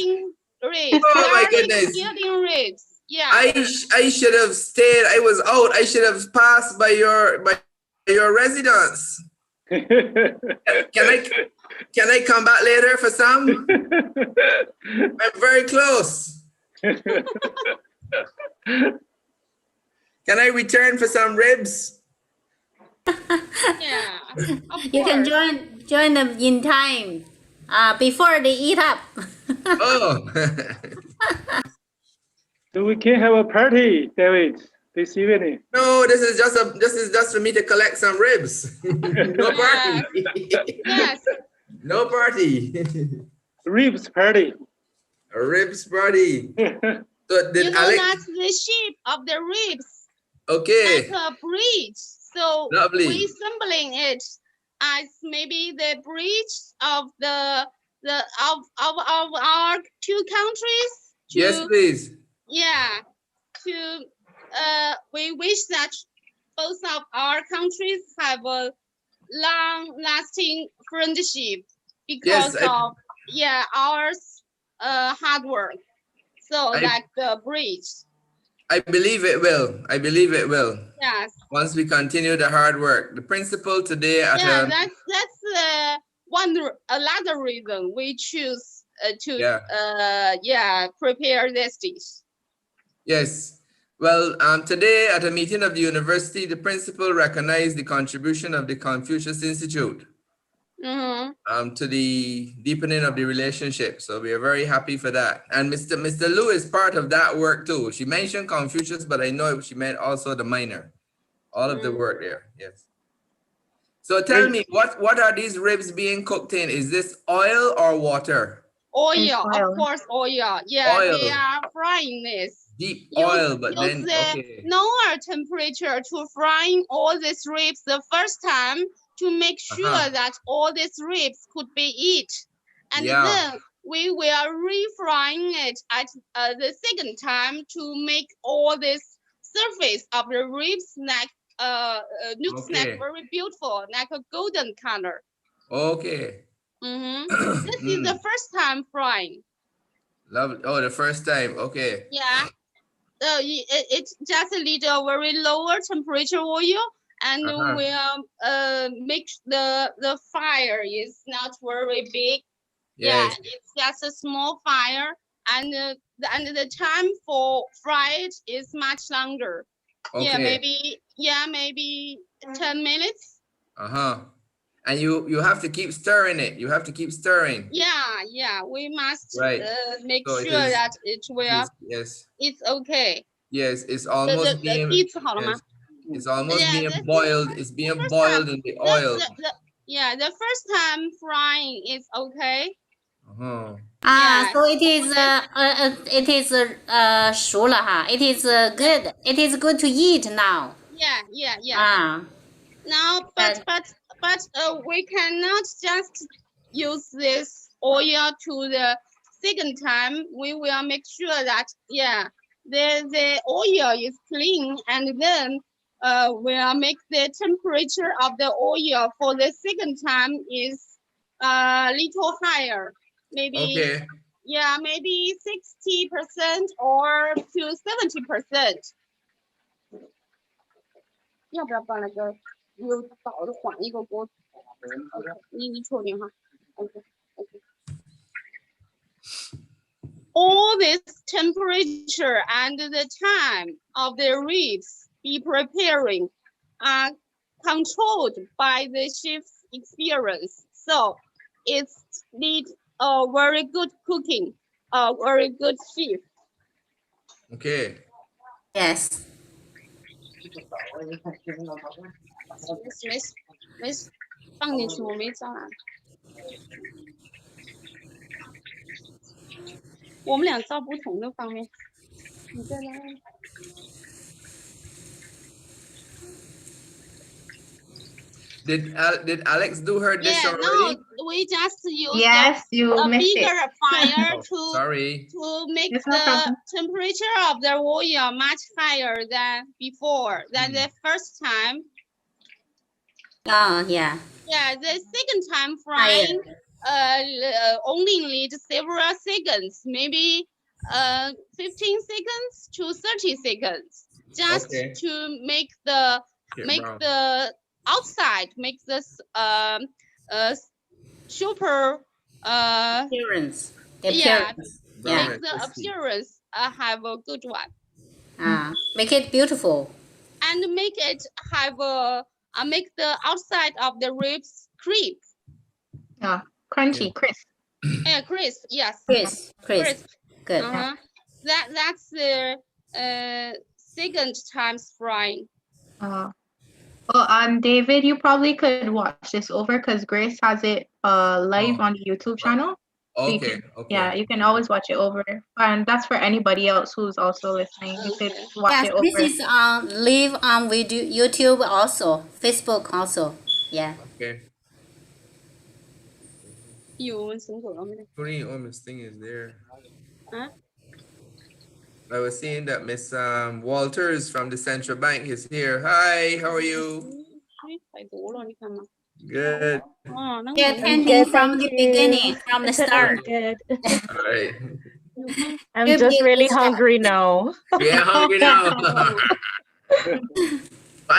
Ribs. Oh my goodness. Ribs. Yeah. I should have stayed. I was out. I should have passed by your residence. Can I come back later for some? I'm very close. Can I return for some ribs? Yeah. You can join them in time. Before they eat up. Oh. So we can have a party, David, this evening. No, this is just for me to collect some ribs. No party. Yes. No party. Ribs party. A ribs party. So did you know Alex? that's the shape of the ribs. Okay. Like a bridge. So Lovely. we assembling it as maybe the bridge of of our two countries. Yes, please. Yeah. We wish that both of our countries have a long-lasting friendship because of our hard work. So like the bridge. I believe it will. I believe it will. Yes. Once we continue the hard work, the principal today at that's another reason we choose to prepare this dish. Yes. Well, today at a meeting of the university, the principal recognized the contribution of the Confucius Institute. to the deepening of the relationship. So we are very happy for that. And Mr. Liu is part of that work too. She mentioned Confucius, but I know she meant also the minor. All of the work there, yes. So tell me, what are these ribs being cooked in? Is this oil or water? Oil, of course, oil. Yeah, Oil. they are frying this. Deep oil, but use then, the okay. lower temperature to frying all these ribs the first time to make sure that all these ribs could be eat. And then we will refrying it at the second time to make all this surface of the ribs like looks like very beautiful, like a golden color. Okay. This is the first time frying. Lovely. Oh, the first time. Okay. Yeah. It's just a little very lower temperature oil, and we'll make the fire is not very big. Yes. Yeah, it's just a small fire, and the time for fry it is much longer. Okay. Maybe 10 minutes. And you have to keep stirring it. You have to keep stirring. Yeah, we must make So sure that it will. Yes. It's okay. Yes, it's almost being. Yes, it's almost being boiled. It's being boiled in the oil. The first time frying is okay. So it is 熟了哈. It is good. It is good to eat now. Yeah. Now, but we cannot just use this oil to the second time. We will make sure that the oil is clean, and then we'll make the temperature of the oil for the second time is little higher. Maybe maybe 60% or to 70%. 要不要把那个有倒的换一个锅？你确定哈 ？OK。All this temperature and the time of the ribs be preparing are controlled by the chef's experience. So it's need a very good cooking, a very good chef. Okay. Yes. Miss 放进去我没照啊。我们俩照不同的方面。你在哪里？ Did Alex do her dish already? No, we just use you a missed bigger it. fire to make It's no the problem. temperature of the oil much higher than before, than the first time. Yeah, the second time frying only need several seconds, maybe 15 seconds to 30 seconds, just to make the outside, make this super appearance. Make the appearance have a good one. Make it beautiful. And make it have a make the outside of the ribs crisp. Crunchy, crisp. Crisp, yes. Crisp. Good. That's the second times frying. And David, you probably could watch this over because Grace has it live on the YouTube channel. Okay. Yeah, you can always watch it over, and that's for anybody else who's also listening. You could watch it over. This is live on video, YouTube also, Facebook also. Yeah. Okay. Korean almost thing is there. I was seeing that Miss Walters from the Central Bank is here. Hi, how are you? Good. Attending from the beginning, from the start. I'm good. All right. I'm just really hungry now. Yeah, hungry now.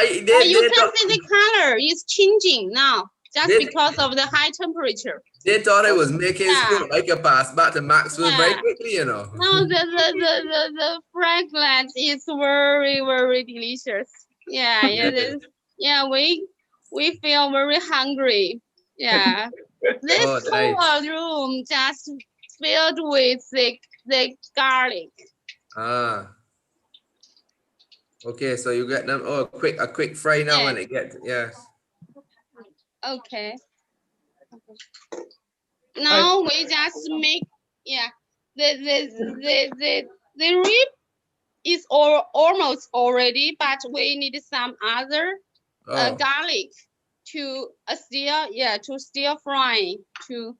You can see the color is changing now, just because of the high temperature. They thought I was making food. I could pass back to Maxwell very quickly, you know. No, the fragrance is very, very delicious. Yeah, we feel very hungry. Yeah. This Oh, whole nice. room just filled with the garlic. Ah. Okay, so you get them. Oh, a quick fry now when Yes. it gets. Yes. Okay. Now we just make, yeah. The rib is almost already, but we need some other Oh. garlic to stir fry to.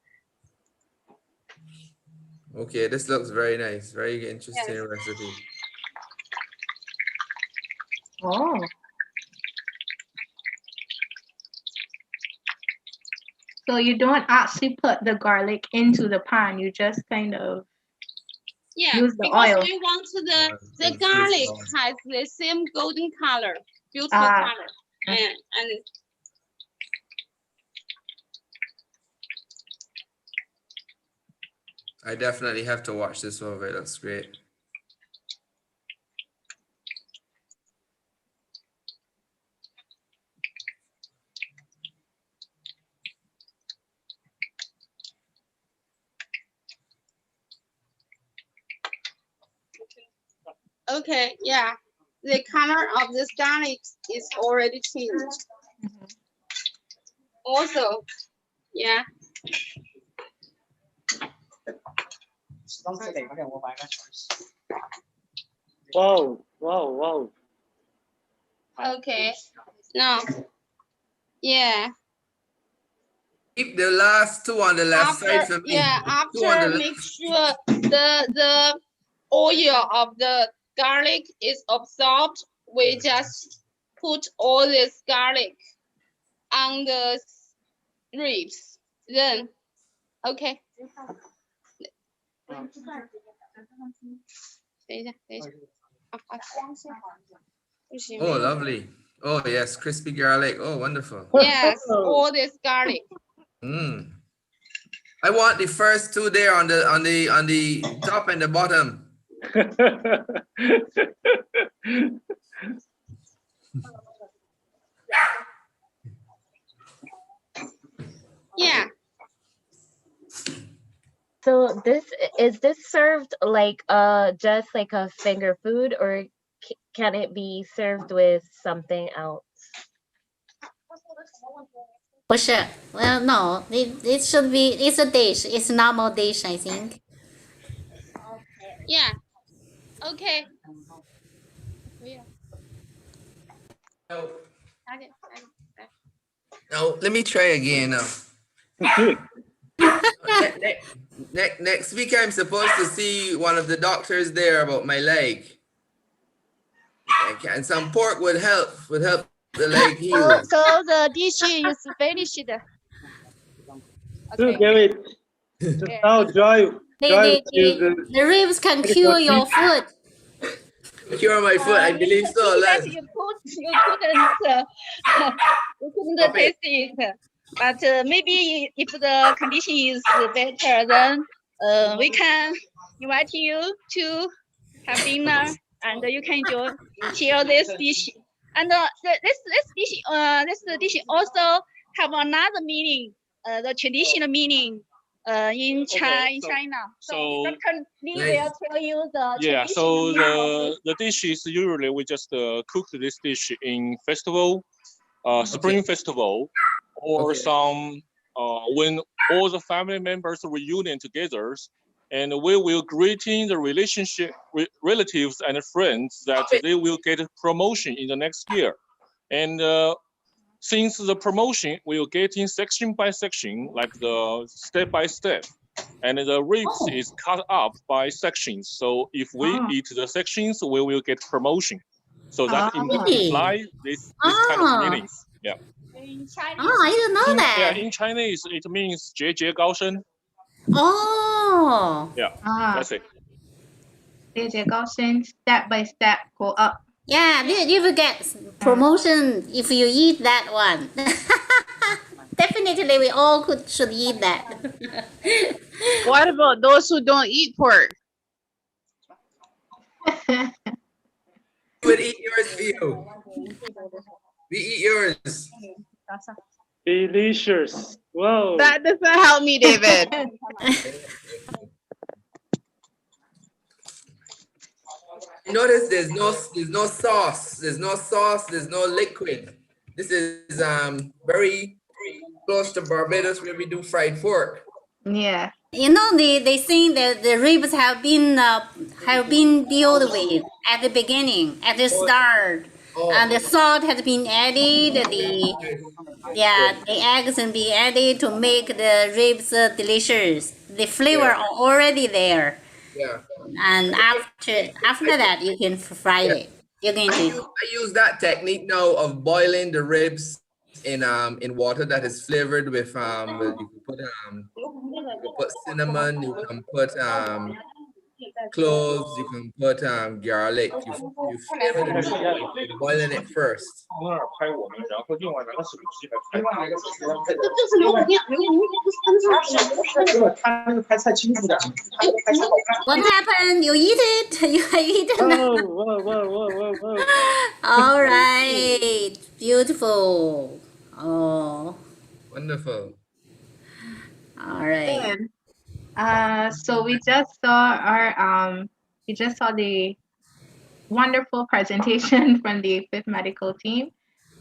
Okay, this looks very nice. Very interesting Yes. recipe. Oh. So you don't actually put the garlic into the pan. You just kind of use the Because oil. we want the garlic has the same golden color, beautiful Ah. color, and I definitely have to watch this one. It looks great. okay, yeah. The color of this garlic is already changed. Also, yeah. Wow, wow, wow. Okay. Now, yeah. Keep the last two on the left side for me. Yeah, Two on the after left. make sure the oil of the garlic is absorbed, we just put all this garlic on the ribs. Then, okay. 等一下，等一下。Oh, lovely. Oh, yes, crispy garlic. Oh, wonderful. Yes, all this garlic. Mm. I want the first two there on the top and the bottom. Yeah. So is this served like just like a finger food, or can it be served with something else? 不是 well no it should be it's a dish, it's a normal dish I think. Yeah. Okay. Now, let me try again now. Next week, I'm supposed to see one of the doctors there about my leg. And some pork would help the leg heal. So the dish is finished. So David, just now Joy The ribs can cure your foot. Cure my foot, I believe so. That you couldn't taste it, but maybe if the condition is better, then we can invite you to have dinner, and you can share this dish. And this dish also have another meaning, the traditional meaning. In China. So Dr. Lee will tell you the so the dish is usually we just cook this dish in festival, spring festival, or some when all the family members reunion together, and we will greeting the relatives and friends that they will get a promotion in the next year, and since the promotion will get in section by section, like the step by step, and the ribs is cut up by sections. So if we eat the sections, we will get promotion. So that implies this kind of meanings. Yeah. In Chinese. Oh, I didn't know that. Yeah, in Chinese it means 节节高升. Oh. Yeah, that's it. 节节高升, step by step, go up. Yeah, you will get promotion if you eat that one. Definitely, we all should eat that. What about those who don't eat pork? We would eat yours, Vio. We eat yours. Delicious. Whoa. That doesn't help me, David. Notice there's no sauce. There's no sauce. There's no liquid. This is very close to Barbados where we do fried pork. Yeah. You know, they think that the ribs have been dealt with at the beginning, at the start, and the salt has been added. The eggs and be added to make the ribs delicious. The flavor Yeah. are already there, Yeah. and after that you can fry Yeah. it. You're going to. I use that technique now of boiling the ribs in water that is flavored with you can put cinnamon, you can put cloves, you can put garlic. You flavor the meat by boiling it first. What happened? You eat it? You eat it? Whoa. All right, beautiful. Oh, Wonderful. all right. Good. So we just saw the wonderful presentation from the fifth medical team.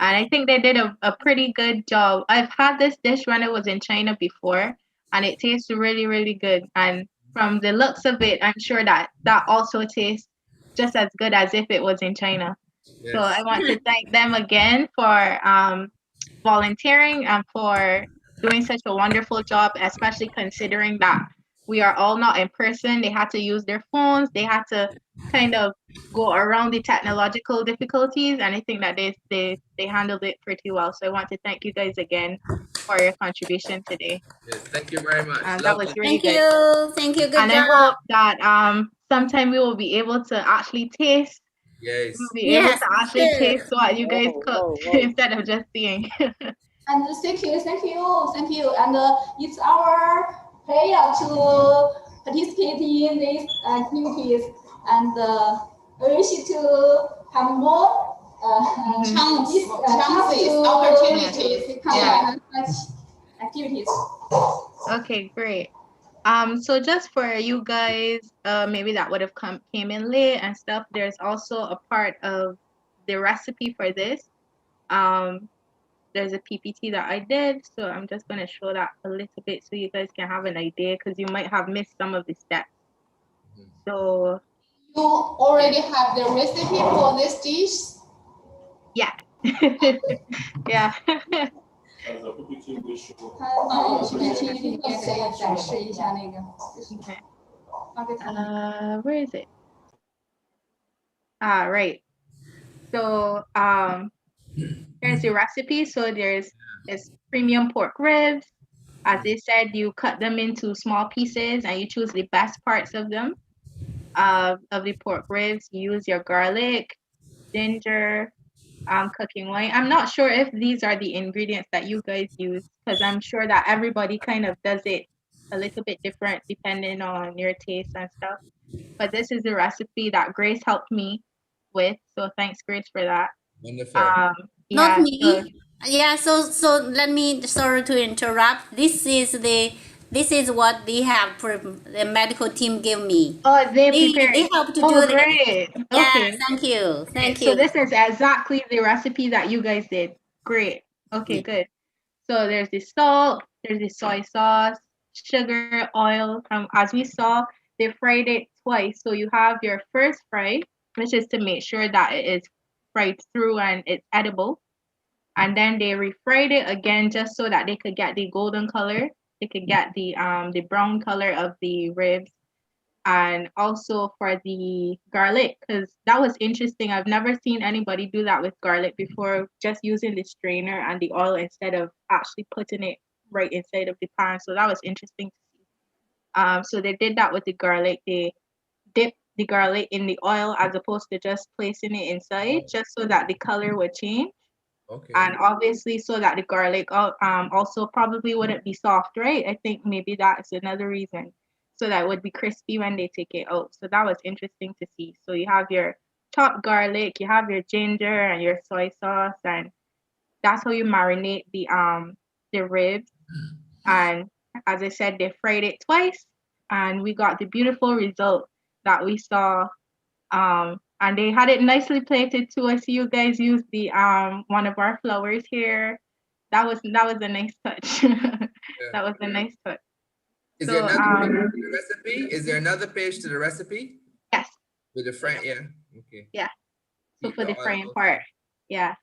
And I think they did a pretty good job. I've had this dish when I was in China before, and it tastes really, really good. And from the looks of it, I'm sure that also tastes just as good as if it was in China. So I Yes. want to thank them again for volunteering and for doing such a wonderful job, especially considering that we are all not in person. They had to use their phones. They had to kind of go around the technological difficulties, and I think that they handled it pretty well. So I want to thank you guys again for your contribution today. Yes. Thank you very much. That was Lovely. really Thank good. you. Thank you. Good And I job. hope that sometime we will be able to actually taste. Yes. We'll be able Yes, to actually sure. taste what you guys cooked instead of just seeing. And thank you. And it's our pleasure to participate in these activities. And we wish to have more Chances, to opportunities. Yeah. such activities. Okay, great. So just for you guys, maybe that would have came in late and stuff. There's also a part of the recipe for this. There's a PPT that I did, so I'm just gonna show that a little bit so you guys can have an idea because you might have missed some of the steps. So You already have the recipe for this dish? yeah, yeah. 展示一下那个，发给他们。Where is it? Right. So here's the recipe. So there's premium pork ribs. As they said, you cut them into small pieces and you choose the best parts of them. Of the pork ribs, you use your garlic, ginger, cooking wine. I'm not sure if these are the ingredients that you guys use because I'm sure that everybody kind of does it a little bit different depending on your taste and stuff. But this is the recipe that Grace helped me with. So thanks, Grace, for that. Wonderful. Not Yeah, me. Yeah, so let me, sorry to interrupt. This is what they have the medical team give me. Oh, they prepared. They help to Oh, do this. great. Yeah, Okay. thank you. Thank So you. this is exactly the recipe that you guys did. Great. Okay, Yeah. good. So there's the salt, there's the soy sauce, sugar, oil. As we saw, they fried it twice. So you have your first fry, which is to make sure that it is fried through and it's edible. And then they refried it again just so that they could get the golden color. They could get the brown color of the ribs. And also for the garlic, because that was interesting. I've never seen anybody do that with garlic before, just using the strainer and the oil instead of actually putting it right inside of the pan. So that was interesting to see. So they did that with the garlic. They dipped the garlic in the oil as opposed to just placing it inside, just so that the color would change. Okay. And obviously so that the garlic also probably wouldn't be soft, right? I think maybe that's another reason. So that it would be crispy when they take it out. So that was interesting to see. So you have your chopped garlic, you have your ginger and your soy sauce, and that's how you marinate the ribs, and as I said, they fried it twice, and we got the beautiful result that we saw. And they had it nicely plated too. I see you guys used the one of our flowers here. That was a nice touch. That was a nice touch. Is So there another page to the recipe? Is there another page to the recipe? yes. With the frying, yeah. Okay. Yeah. So Keep for the oil frying out. part, yeah.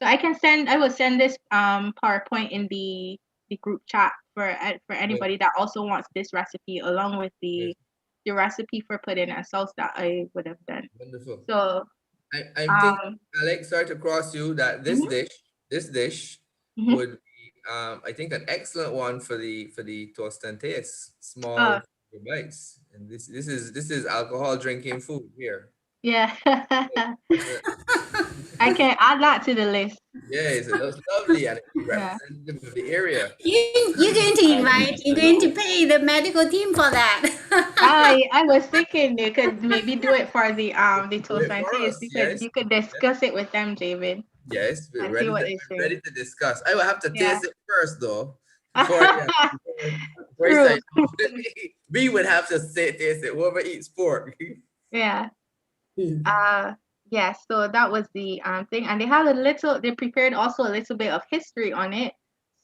So I will send this PowerPoint in the group chat for anybody that also wants this recipe along with the recipe for pudding and sauce that I would have done. Wonderful. So I think, Alex, sorry to cross you, that this dish mhm. would be I think an excellent one for the toast and taste. Small bites. And this is alcohol drinking food here. Yeah. I can add that to the list. Yeah, it looks lovely and it's Yeah. representative of the area. You're going to invite, you're going to pay the medical team for that. I was thinking you could maybe do it for the toast and taste. Yes. You could discuss it with them, David. Yes, we're And see ready what to, they we're say. ready to discuss. I will have to Yeah. taste it first though. Before I True. say we would have to taste it. Whoever eats pork. Yeah. Yeah, so that was the thing. And they prepared also a little bit of history on it.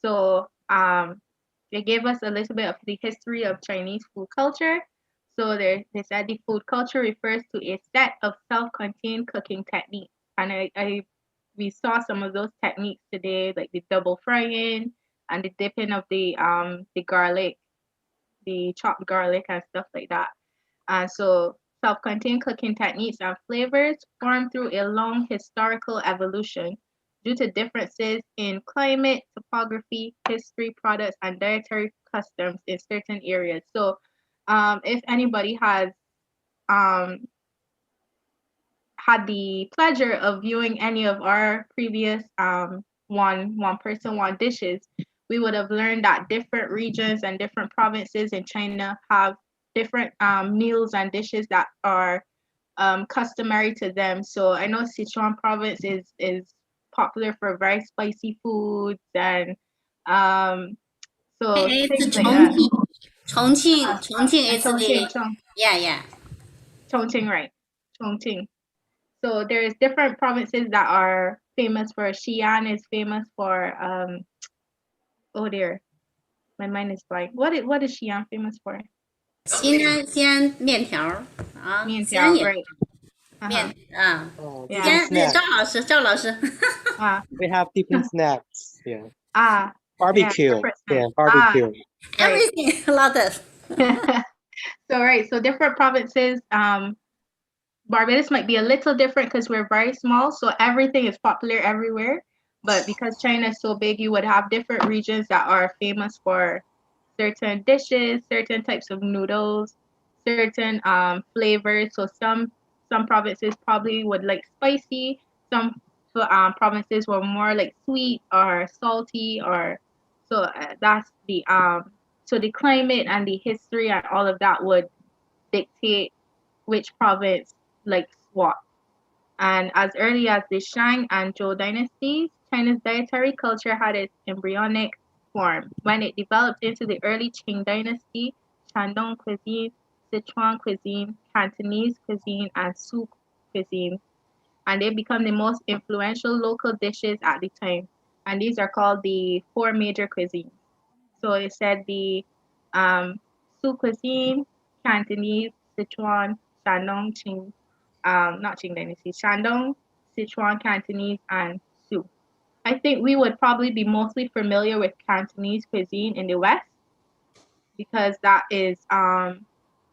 So they gave us a little bit of the history of Chinese food culture. So they said the food culture refers to a set of self-contained cooking techniques. And we saw some of those techniques today, like the double frying and the dipping of the garlic, the chopped garlic and stuff like that. So self-contained cooking techniques and flavors form through a long historical evolution due to differences in climate, topography, history, products, and dietary customs in certain areas. So if anybody has um, had the pleasure of viewing any of our previous one person one dishes, we would have learned that different regions and different provinces in China have different meals and dishes that are customary to them. So I know Sichuan province is popular for very spicy foods and so It's things like that. Chongqing is the, yeah. Chongqing, right? Chongqing. So there's different provinces that are famous for. Xi'an is famous for oh dear, my mind is blank. What is Xi'an famous for? 西安面条啊，西安 Mian 也 right? 面啊， Yeah. 西安赵老师 We have different snacks. Yeah. Barbecue. Yeah, barbecue. everything a lot of. So different provinces. Barbados might be a little different because we're very small, so everything is popular everywhere. But because China is so big, you would have different regions that are famous for certain dishes, certain types of noodles, certain flavors. So some provinces probably would like spicy. Some provinces were more like sweet or salty, or so that's the climate and the history and all of that would dictate which province likes what. And as early as the Shang and Zhou dynasties, China's dietary culture had its embryonic form. When it developed into the early Qing dynasty, Shandong cuisine, Sichuan cuisine, Cantonese cuisine, and Sioux cuisine, and they become the most influential local dishes at the time. And these are called the four major cuisines. So it said the Sioux cuisine, Cantonese, Sichuan, Shandong, Qing, not Qing Dynasty, Shandong, Sichuan, Cantonese, and Sioux. I think we would probably be mostly familiar with Cantonese cuisine in the West because that is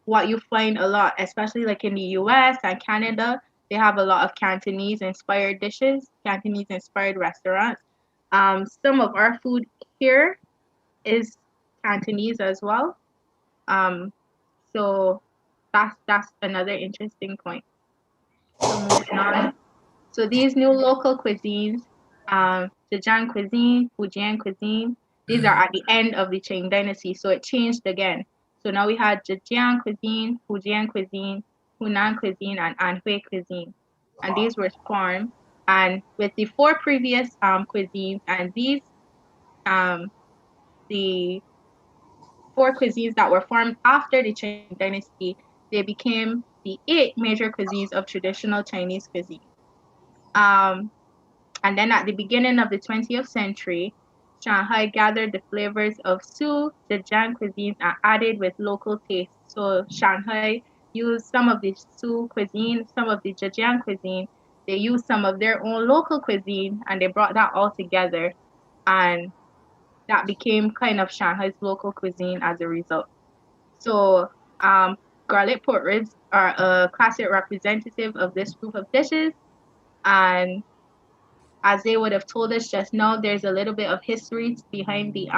what you find a lot, especially like in the US and Canada. They have a lot of Cantonese inspired dishes, Cantonese inspired restaurants. Some of our food here is Cantonese as well. Um, so that's another interesting point. So moving on. So these new local cuisines, Zhejiang cuisine, Fujian cuisine, these are at the end of the Qing dynasty, so it changed again. So now we had Zhejiang cuisine, Fujian cuisine, Hunan cuisine, and Anhui cuisine. And these were formed. And with the four previous cuisines, and these the four cuisines that were formed after the Qing dynasty, they became the 8 major cuisines of traditional Chinese cuisine. Um, and then at the beginning of the 20th century, Shanghai gathered the flavors of Su, Zhejiang cuisine and added with local taste. So Shanghai used some of the Su cuisine, some of the Zhejiang cuisine. They used some of their own local cuisine and they brought that all together. And that became kind of Shanghai's local cuisine as a result. So, garlic pork ribs are a classic representative of this group of dishes. And as they would have told us just now, there's a little bit of history behind the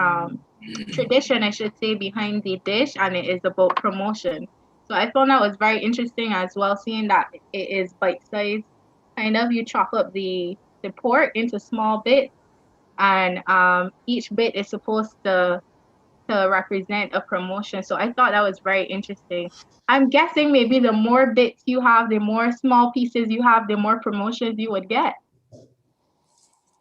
tradition, I should say, behind the dish, and it is about promotion. So I found that was very interesting as well, seeing that it is bite sized. Kind of, you chop up the pork into small bits, and each bit is supposed to represent a promotion. So I thought that was very interesting. I'm guessing maybe the more bits you have, the more small pieces you have, the more promotions you would get.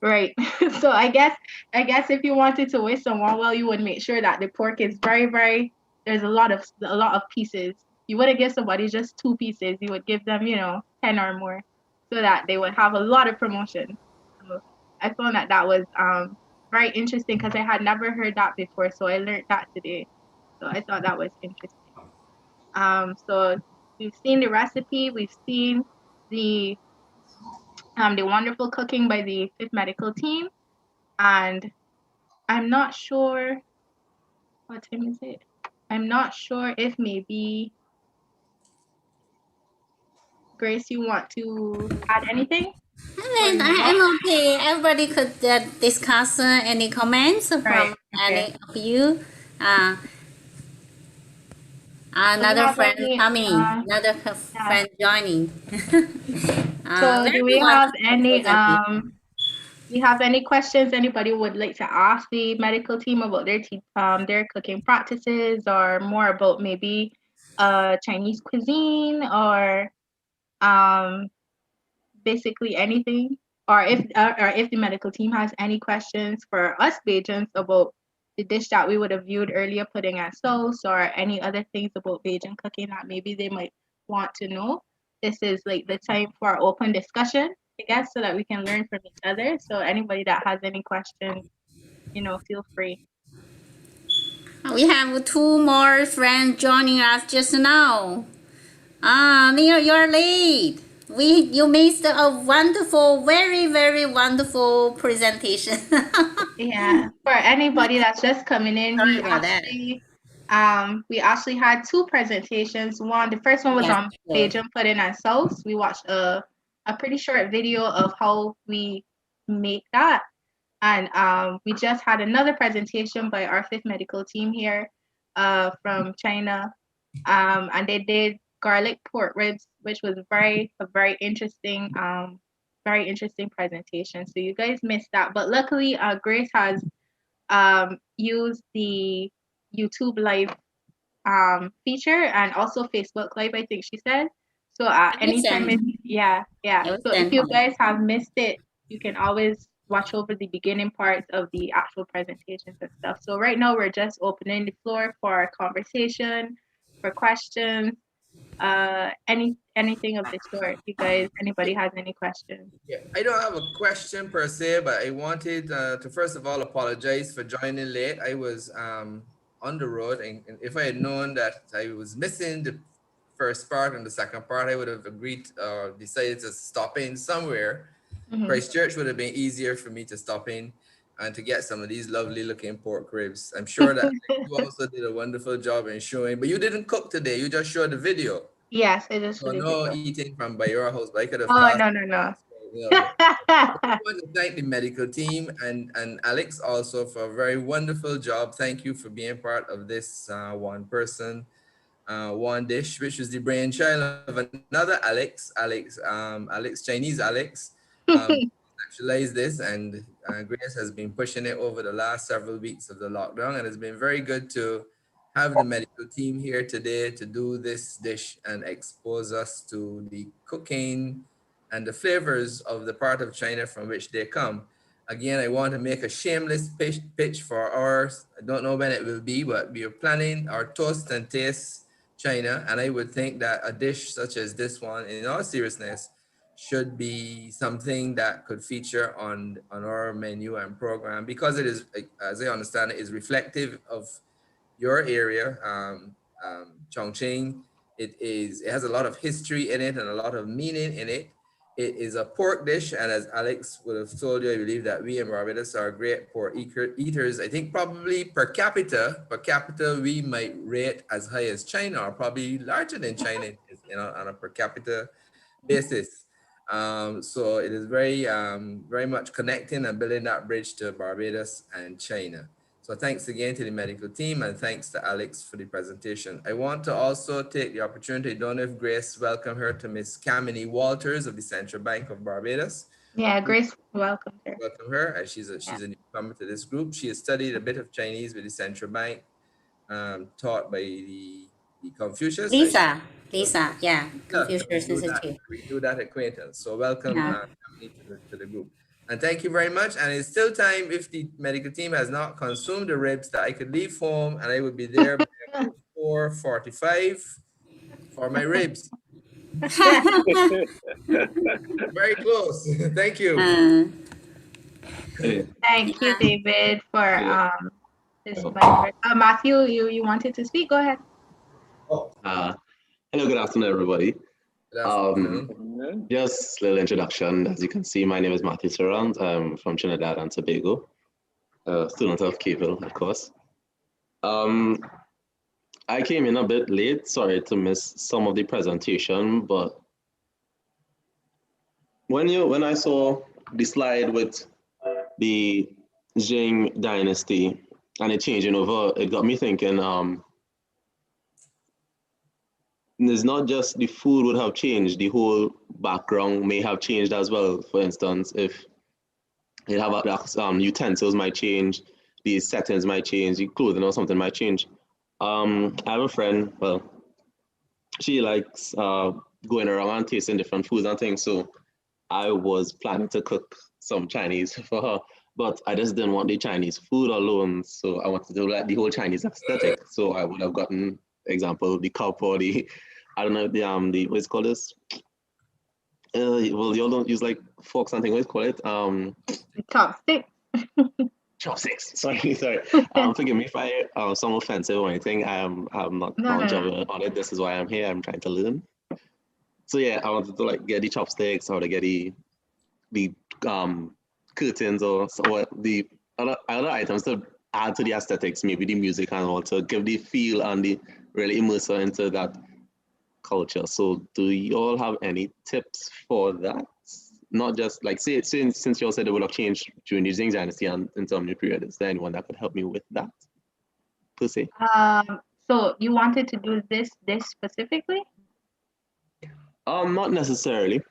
Right. So I guess if you wanted to wish someone well, you would make sure that the pork is very, very there's a lot of pieces. You wouldn't give somebody just 2 pieces. You would give them, 10 or more so that they would have a lot of promotion. So I found that was very interesting because I had never heard that before. So I learned that today. So I thought that was interesting. So we've seen the recipe, we've seen the the wonderful cooking by the fifth medical team, and I'm not sure what time is it. I'm not sure if maybe Grace, you want to add anything? And I'm okay. Everybody could discuss any comments from any of you. Uh, another friend coming, another friend joining. So do we Everyone have any presenting. do you have any questions anybody would like to ask the medical team about their cooking practices or more about maybe Chinese cuisine or um basically anything, or if the medical team has any questions for us Bajans about the dish that we would have viewed earlier, pudding and sauce, or any other things about Bajan cooking that maybe they might want to know. This is like the time for open discussion, I guess, so that we can learn from each other. So anybody that has any questions, feel free. We have 2 more friends joining us just now. Neil, you're late. You missed a wonderful, very, very wonderful presentation. Yeah, for anybody that's just coming in, Sorry about that. we actually had 2 presentations. The first one was Yes, on sure. Bajan pudding and sauce. We watched a pretty short video of how we make that, and we just had another presentation by our fifth medical team here, from China, and they did garlic pork ribs, which was a very interesting presentation. So you guys missed that, but luckily, Grace has used the YouTube Live feature and also Facebook Live, I think she said. So anytime, yeah. I will So if send you her. guys have missed it, you can always watch over the beginning parts of the actual presentations and stuff. So right now we're just opening the floor for conversation, for questions, anything of the sort. You guys, anybody has any questions? Yeah, I don't have a question per se, but I wanted to first of all apologize for joining late. I was on the road, and if I had known that I was missing the first part and the second part, I would have agreed or decided to stop in somewhere. Christchurch would have been easier for me to stop in and to get some of these lovely looking pork ribs. I'm sure that you also did a wonderful job in showing, but you didn't cook today. You just showed the video. Yes, it is So for the no video. eating from by your house, but I could have Oh, cast. no, no, no. You know, I want to thank the medical team and Alex also for a very wonderful job. Thank you for being part of this one person, one dish, which was the brainchild of another Alex, Chinese Alex. Actualize this, and Grace has been pushing it over the last several weeks of the lockdown, and it's been very good to have the medical team here today to do this dish and expose us to the cooking and the flavors of the part of China from which they come. Again, I want to make a shameless pitch for ours. I don't know when it will be, but we are planning our Toast and Taste China. And I would think that a dish such as this one, in all seriousness, should be something that could feature on our menu and program, because it is, as I understand it, is reflective of your area, Chongqing. It has a lot of history in it and a lot of meaning in it. It is a pork dish, and as Alex would have told you, I believe that we in Barbados are great pork eaters. I think probably per capita, we might rate as high as China, or probably larger than China, on a per capita basis. So it is very much connecting and building that bridge to Barbados and China. So thanks again to the medical team, and thanks to Alex for the presentation. I want to also take the opportunity, I don't know if Grace welcome her, to Miss Kamini Walters of the Central Bank of Barbados. Yeah, Grace welcome her. Welcome her, and she's a newcomer to this group. She has studied a bit of Chinese with the Central Bank, taught by the Confucius. Lisa, yeah, Confucius Institute. We do that acquaintance. So welcome Yeah. to the group. And thank you very much. And it's still time, if the medical team has not consumed the ribs, that I could leave home and I would be there by 4:45 for my ribs. Very close. Thank you. Thank you, David, for this. Matthew, you wanted to speak? Go ahead. Hello, good afternoon, everybody. Good afternoon. Just a little introduction. As you can see, my name is Matthew Surround. I'm from Trinidad and Tobago, student of Keville, of course. I came in a bit late, sorry to miss some of the presentation, but when I saw the slide with the Jing dynasty and it changing over, it got me thinking, it's not just the food would have changed, the whole background may have changed as well. For instance, if you have utensils might change, the settings might change, the clothing or something might change. I have a friend, well, she likes going around and tasting different foods and things, so I was planning to cook some Chinese for her, but I just didn't want the Chinese food alone, so I wanted to like the whole Chinese aesthetic. So I would have gotten, example, the cup or the, I don't know, the what's called this? Well, y'all don't use like forks and things. What's call it? Chopsticks. Chopsticks. Sorry. Forgive me if I sound offensive or anything. I'm not knowledgeable on it. This is why I'm here. I'm trying to learn. So yeah, I wanted to like get the chopsticks or to get the curtains or the other items to add to the aesthetics, maybe the music and all, to give the feel and the really immerse her into that culture. So do you all have any tips for that? Not just like, say since you all said it would have changed during the Jing dynasty and in some new period, is there anyone that could help me with that per se? So you wanted to do this specifically? Not necessarily.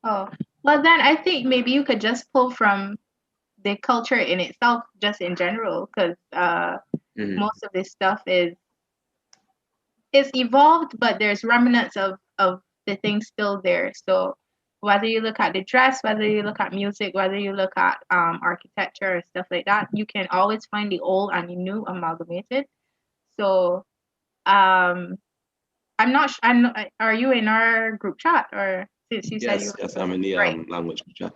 Oh, well then I think maybe you could just pull from the culture in itself, just in general, because most of this stuff is evolved, but there's remnants of the things still there. So whether you look at the dress, whether you look at music, whether you look at architecture or stuff like that, you can always find the old and the new amalgamated. So I'm not. Are you in our group chat, or since you said you? Yes, I'm in the language group chat.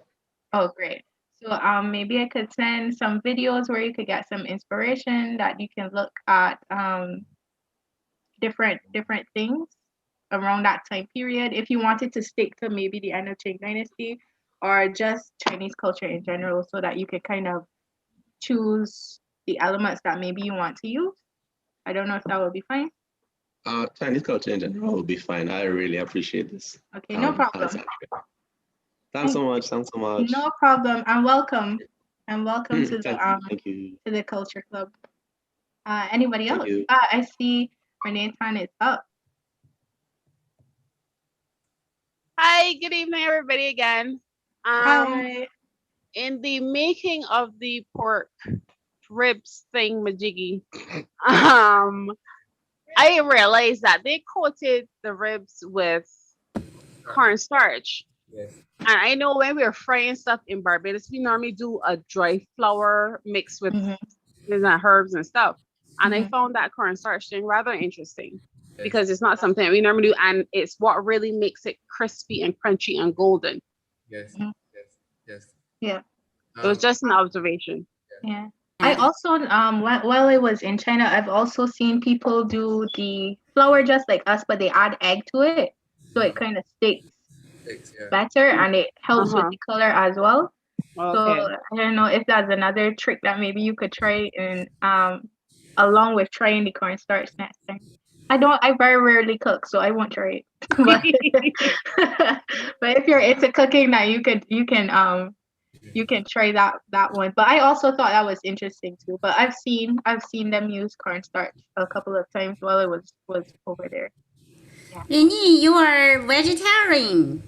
Oh, great. So maybe I could send some videos where you could get some inspiration that you can look at different things around that time period. If you wanted to stick to maybe the end of Qing Dynasty or just Chinese culture in general, so that you could kind of choose the elements that maybe you want to use. I don't know if that would be fine. Chinese culture in general will be fine. I really appreciate this. Okay, no problem. Thanks so much. No problem. And welcome. And welcome to thank you. To the Culture Club. Anybody else? You. I see Renee Tan is up. Hi, good evening, everybody again. Hi. In the making of the pork ribs thing majiggy, I realized that they coated the ribs with cornstarch. Yes. And I know when we're frying stuff in Barbados, we normally do a dry flour mixed with herbs and stuff. And I found that cornstarch thing rather interesting because it's not something we normally do, and it's what really makes it crispy and crunchy and golden. Yes. Yes. Yes. Yeah. It was just an observation. Yeah. I also while I was in China, I've also seen people do the flour just like us, but they add egg to it, so it kind of sticks Yeah. better and it helps with the color as well. So Okay. I don't know if that's another trick that maybe you could try and along with trying the cornstarch next time. I very rarely cook, so I won't try it. But but if you're into cooking, that you can try that one. But I also thought that was interesting too. But I've seen them use cornstarch a couple of times while I was over there. Rini, you are vegetarian.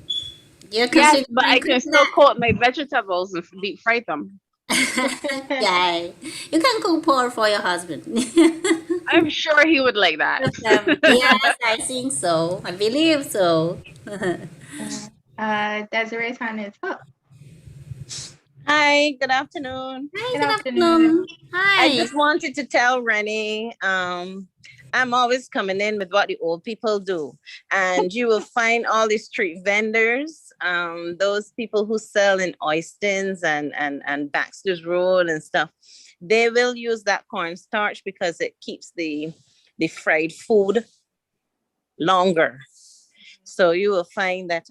You're Yes, but considering I can still coat my vegetables and deep fry them. yeah, you can cook pork for your husband. I'm sure he would like that. Yes, I think so. I believe so. Desiree's hand is up. Hi, good afternoon. Hi, good afternoon. Hi. I just wanted to tell Rennie, I'm always coming in with what the old people do. And you will find all these street vendors, those people who sell in Oystons and Baxter's Road and stuff. They will use that cornstarch because it keeps the fried food longer. So you will find that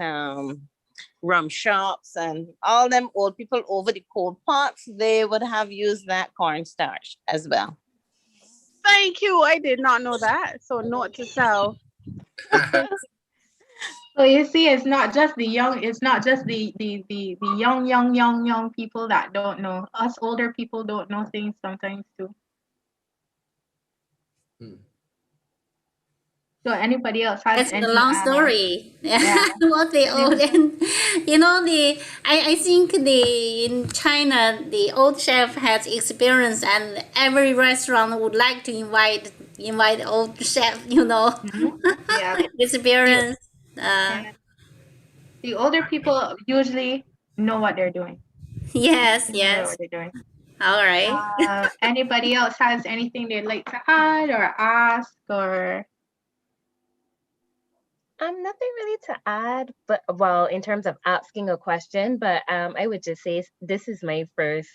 rum shops and all them old people over the cold pots, they would have used that cornstarch as well. Thank you. I did not know that. So note to self. So you see, it's not just the young young people that don't know. Us older people don't know things sometimes too. So anybody else has It's a anything long to add? story. Yeah. What they old and I think in China the old chef has experience and every restaurant would like to invite old chef, Yeah. experience. The older people usually know what they're doing. Yes, They know yes. what they're doing. All right. Anybody else has anything they'd like to add or ask or? Nothing really to add, but well, in terms of asking a question, but I would just say this is my first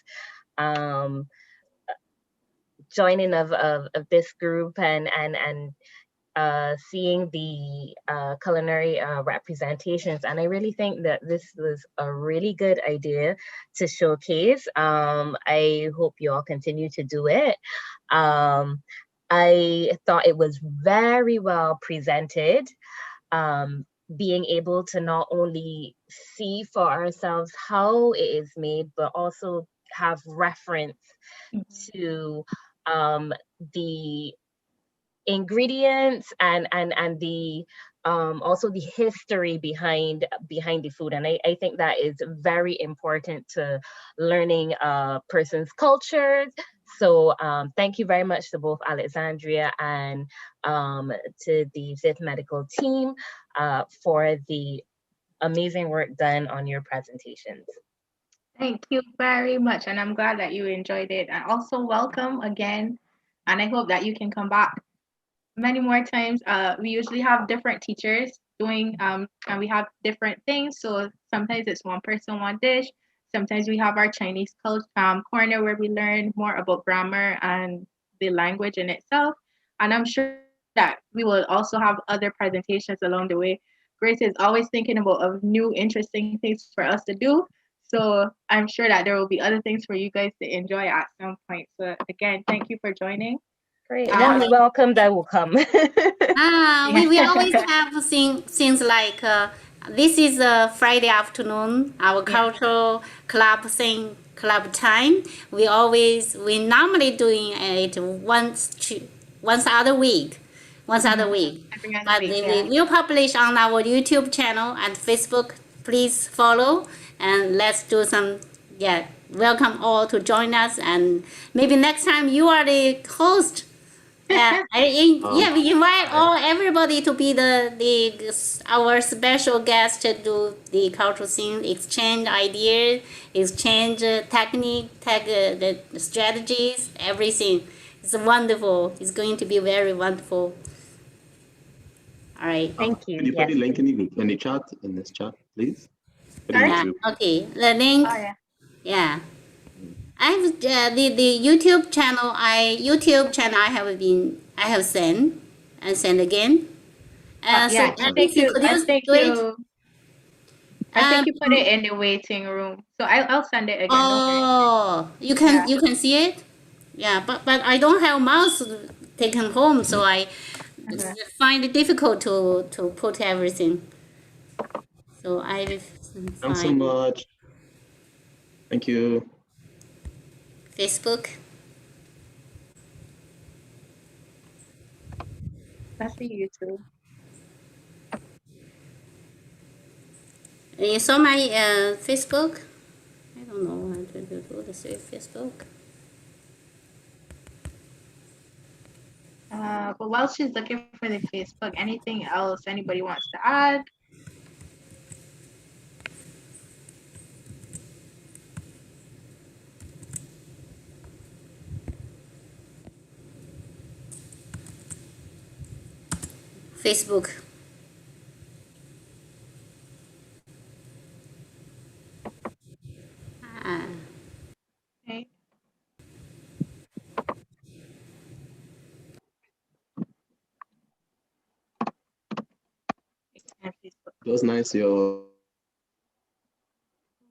joining of this group and seeing the culinary representations, and I really think that this was a really good idea to showcase. I hope you all continue to do it. I thought it was very well presented. Being able to not only see for ourselves how it is made, but also have reference to the ingredients and the also the history behind the food, and I think that is very important to learning a person's cultures. So thank you very much to both Alexandria and to the Zith Medical team for the amazing work done on your presentations. Thank you very much, and I'm glad that you enjoyed it. And also welcome again, and I hope that you can come back many more times. We usually have different teachers doing and we have different things. So sometimes it's one person, one dish. Sometimes we have our Chinese corner where we learn more about grammar and the language in itself. And I'm sure that we will also have other presentations along the way. Grace is always thinking about of new interesting things for us to do. So I'm sure that there will be other things for you guys to enjoy at some point. So again, thank you for joining. Great. Once welcomed, I will come. We always have things like this is a Friday afternoon, our cultural club club time. We normally doing it once other week. But we will publish on our YouTube channel and Facebook. Please follow and let's do some. Welcome all to join us, and maybe next time you are the host. Yeah, we invite everybody to be our special guest to do the cultural thing, exchange ideas, exchange the strategies, everything. It's wonderful. It's going to be very wonderful. All right. Thank you. Can you put the link in the chat, in this chat, please? For the YouTube. Okay. The link. Oh, yeah. Yeah. I have the YouTube channel. I have sent and sent again. Yeah, So Alice, could you do it? I think you put it in the waiting room. So I'll send it again. Don't worry. Oh, you can see it. Yeah, but I don't have mouse taken home, so I find it difficult to put everything. So I Thanks so find much. Thank you. Facebook. That's the YouTube. You saw my Facebook? I don't know how to do the Facebook. But while she's looking for the Facebook, anything else anybody wants to add? Facebook. Okay. It was nice, yo.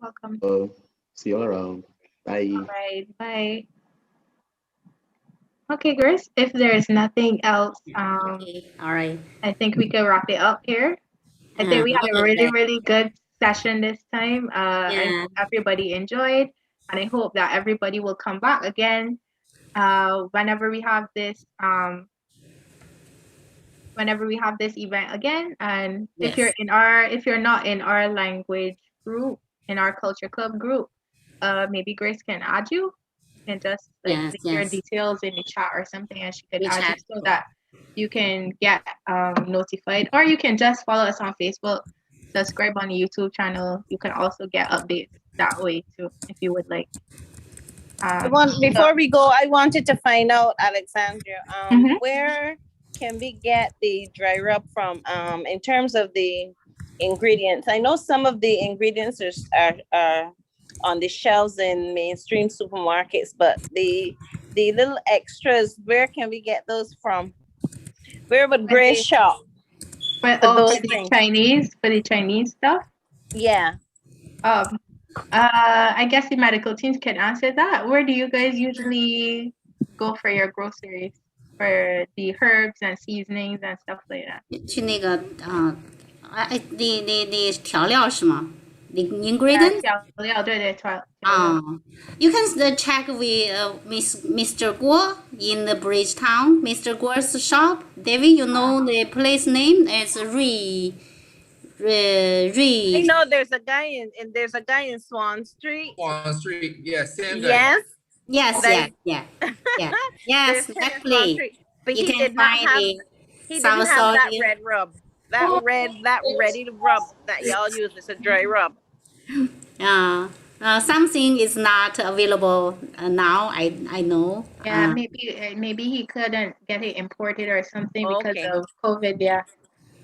Welcome. See you around. Bye. All right. Bye. Okay, Grace. If there's nothing else, all right. I think we can wrap it up here. I think we had a really good session this time. I hope everybody enjoyed, and I hope that everybody will come back again whenever we have this event again. And if you're not in our language group, in our culture club group, maybe Grace can add you and just leave your details in the chat or something, and she could add you so that you can get notified, or you can just follow us on Facebook, subscribe on the YouTube channel. You can also get updates that way too if you would like. Before we go, I wanted to find out, Alexandria, where can we get the dry rub from in terms of the ingredients? I know some of the ingredients are on the shelves in mainstream supermarkets, but the little extras, where can we get those from? Where would Grace shop? For the Chinese stuff? Yeah. I guess the medical teams can answer that. Where do you guys usually go for your groceries for the herbs and seasonings and stuff like that? 去那个调料是吗？The ingredients? 调料，对对，调料。You can check with Mr. Guo in the Bridgetown, Mr. Guo's shop. David, you know the place name? It's I know there's a guy in Swan Street. Swan Street, yes, same guy. Yes, that place. But he did not have that red rub. That ready to rub that y'all use. It's a dry rub. Something is not available now. I know. Yeah, maybe he couldn't get it imported or something because of COVID. Yeah.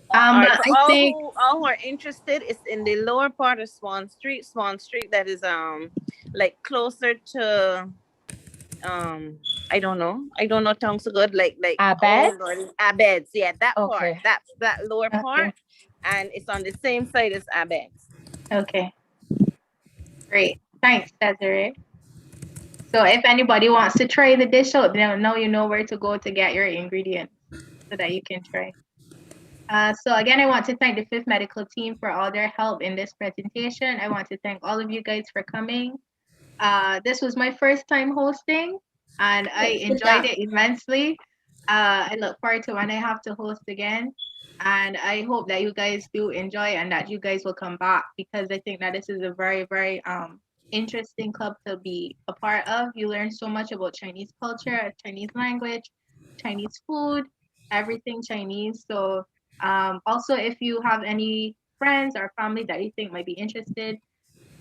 But I think all who are interested is in the lower part of Swan Street. Swan Street that is like closer to I don't know tongue so good like Abeds? Abeds, yeah, that part, that lower part, and it's on the same side as Abeds. Okay, great, thanks, Desiree. So if anybody wants to try the dish out, now you know where to go to get your ingredients so that you can try. So again, I want to thank the 5th Medical Team for all their help in this presentation. I want to thank all of you guys for coming. This was my first time hosting, and I enjoyed it immensely. I look forward to when I have to host again. And I hope that you guys do enjoy and that you guys will come back, because I think that this is a very, very interesting club to be a part of. You learn so much about Chinese culture, Chinese language, Chinese food, everything Chinese. So also, if you have any friends or family that you think might be interested,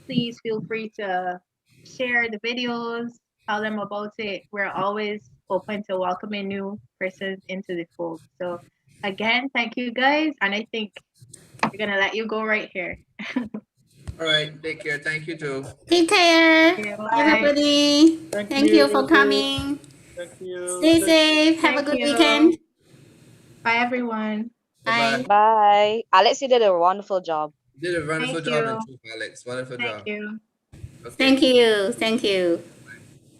please feel free to share the videos, tell them about it. We're always open to welcoming new persons into the fold. So again, thank you guys, and I think we're gonna let you go right here. All right, take care. Thank you too. Take care, Okay, bye. everybody. Thank you for Thank you. coming. Thank you. Stay safe. Have a Thank good you. weekend. Bye, everyone. Bye. Bye. Alex, you did a wonderful job. You did a wonderful Thank job in you. truth, Alex. Wonderful Thank job. you. Okay. Thank you. Thank you.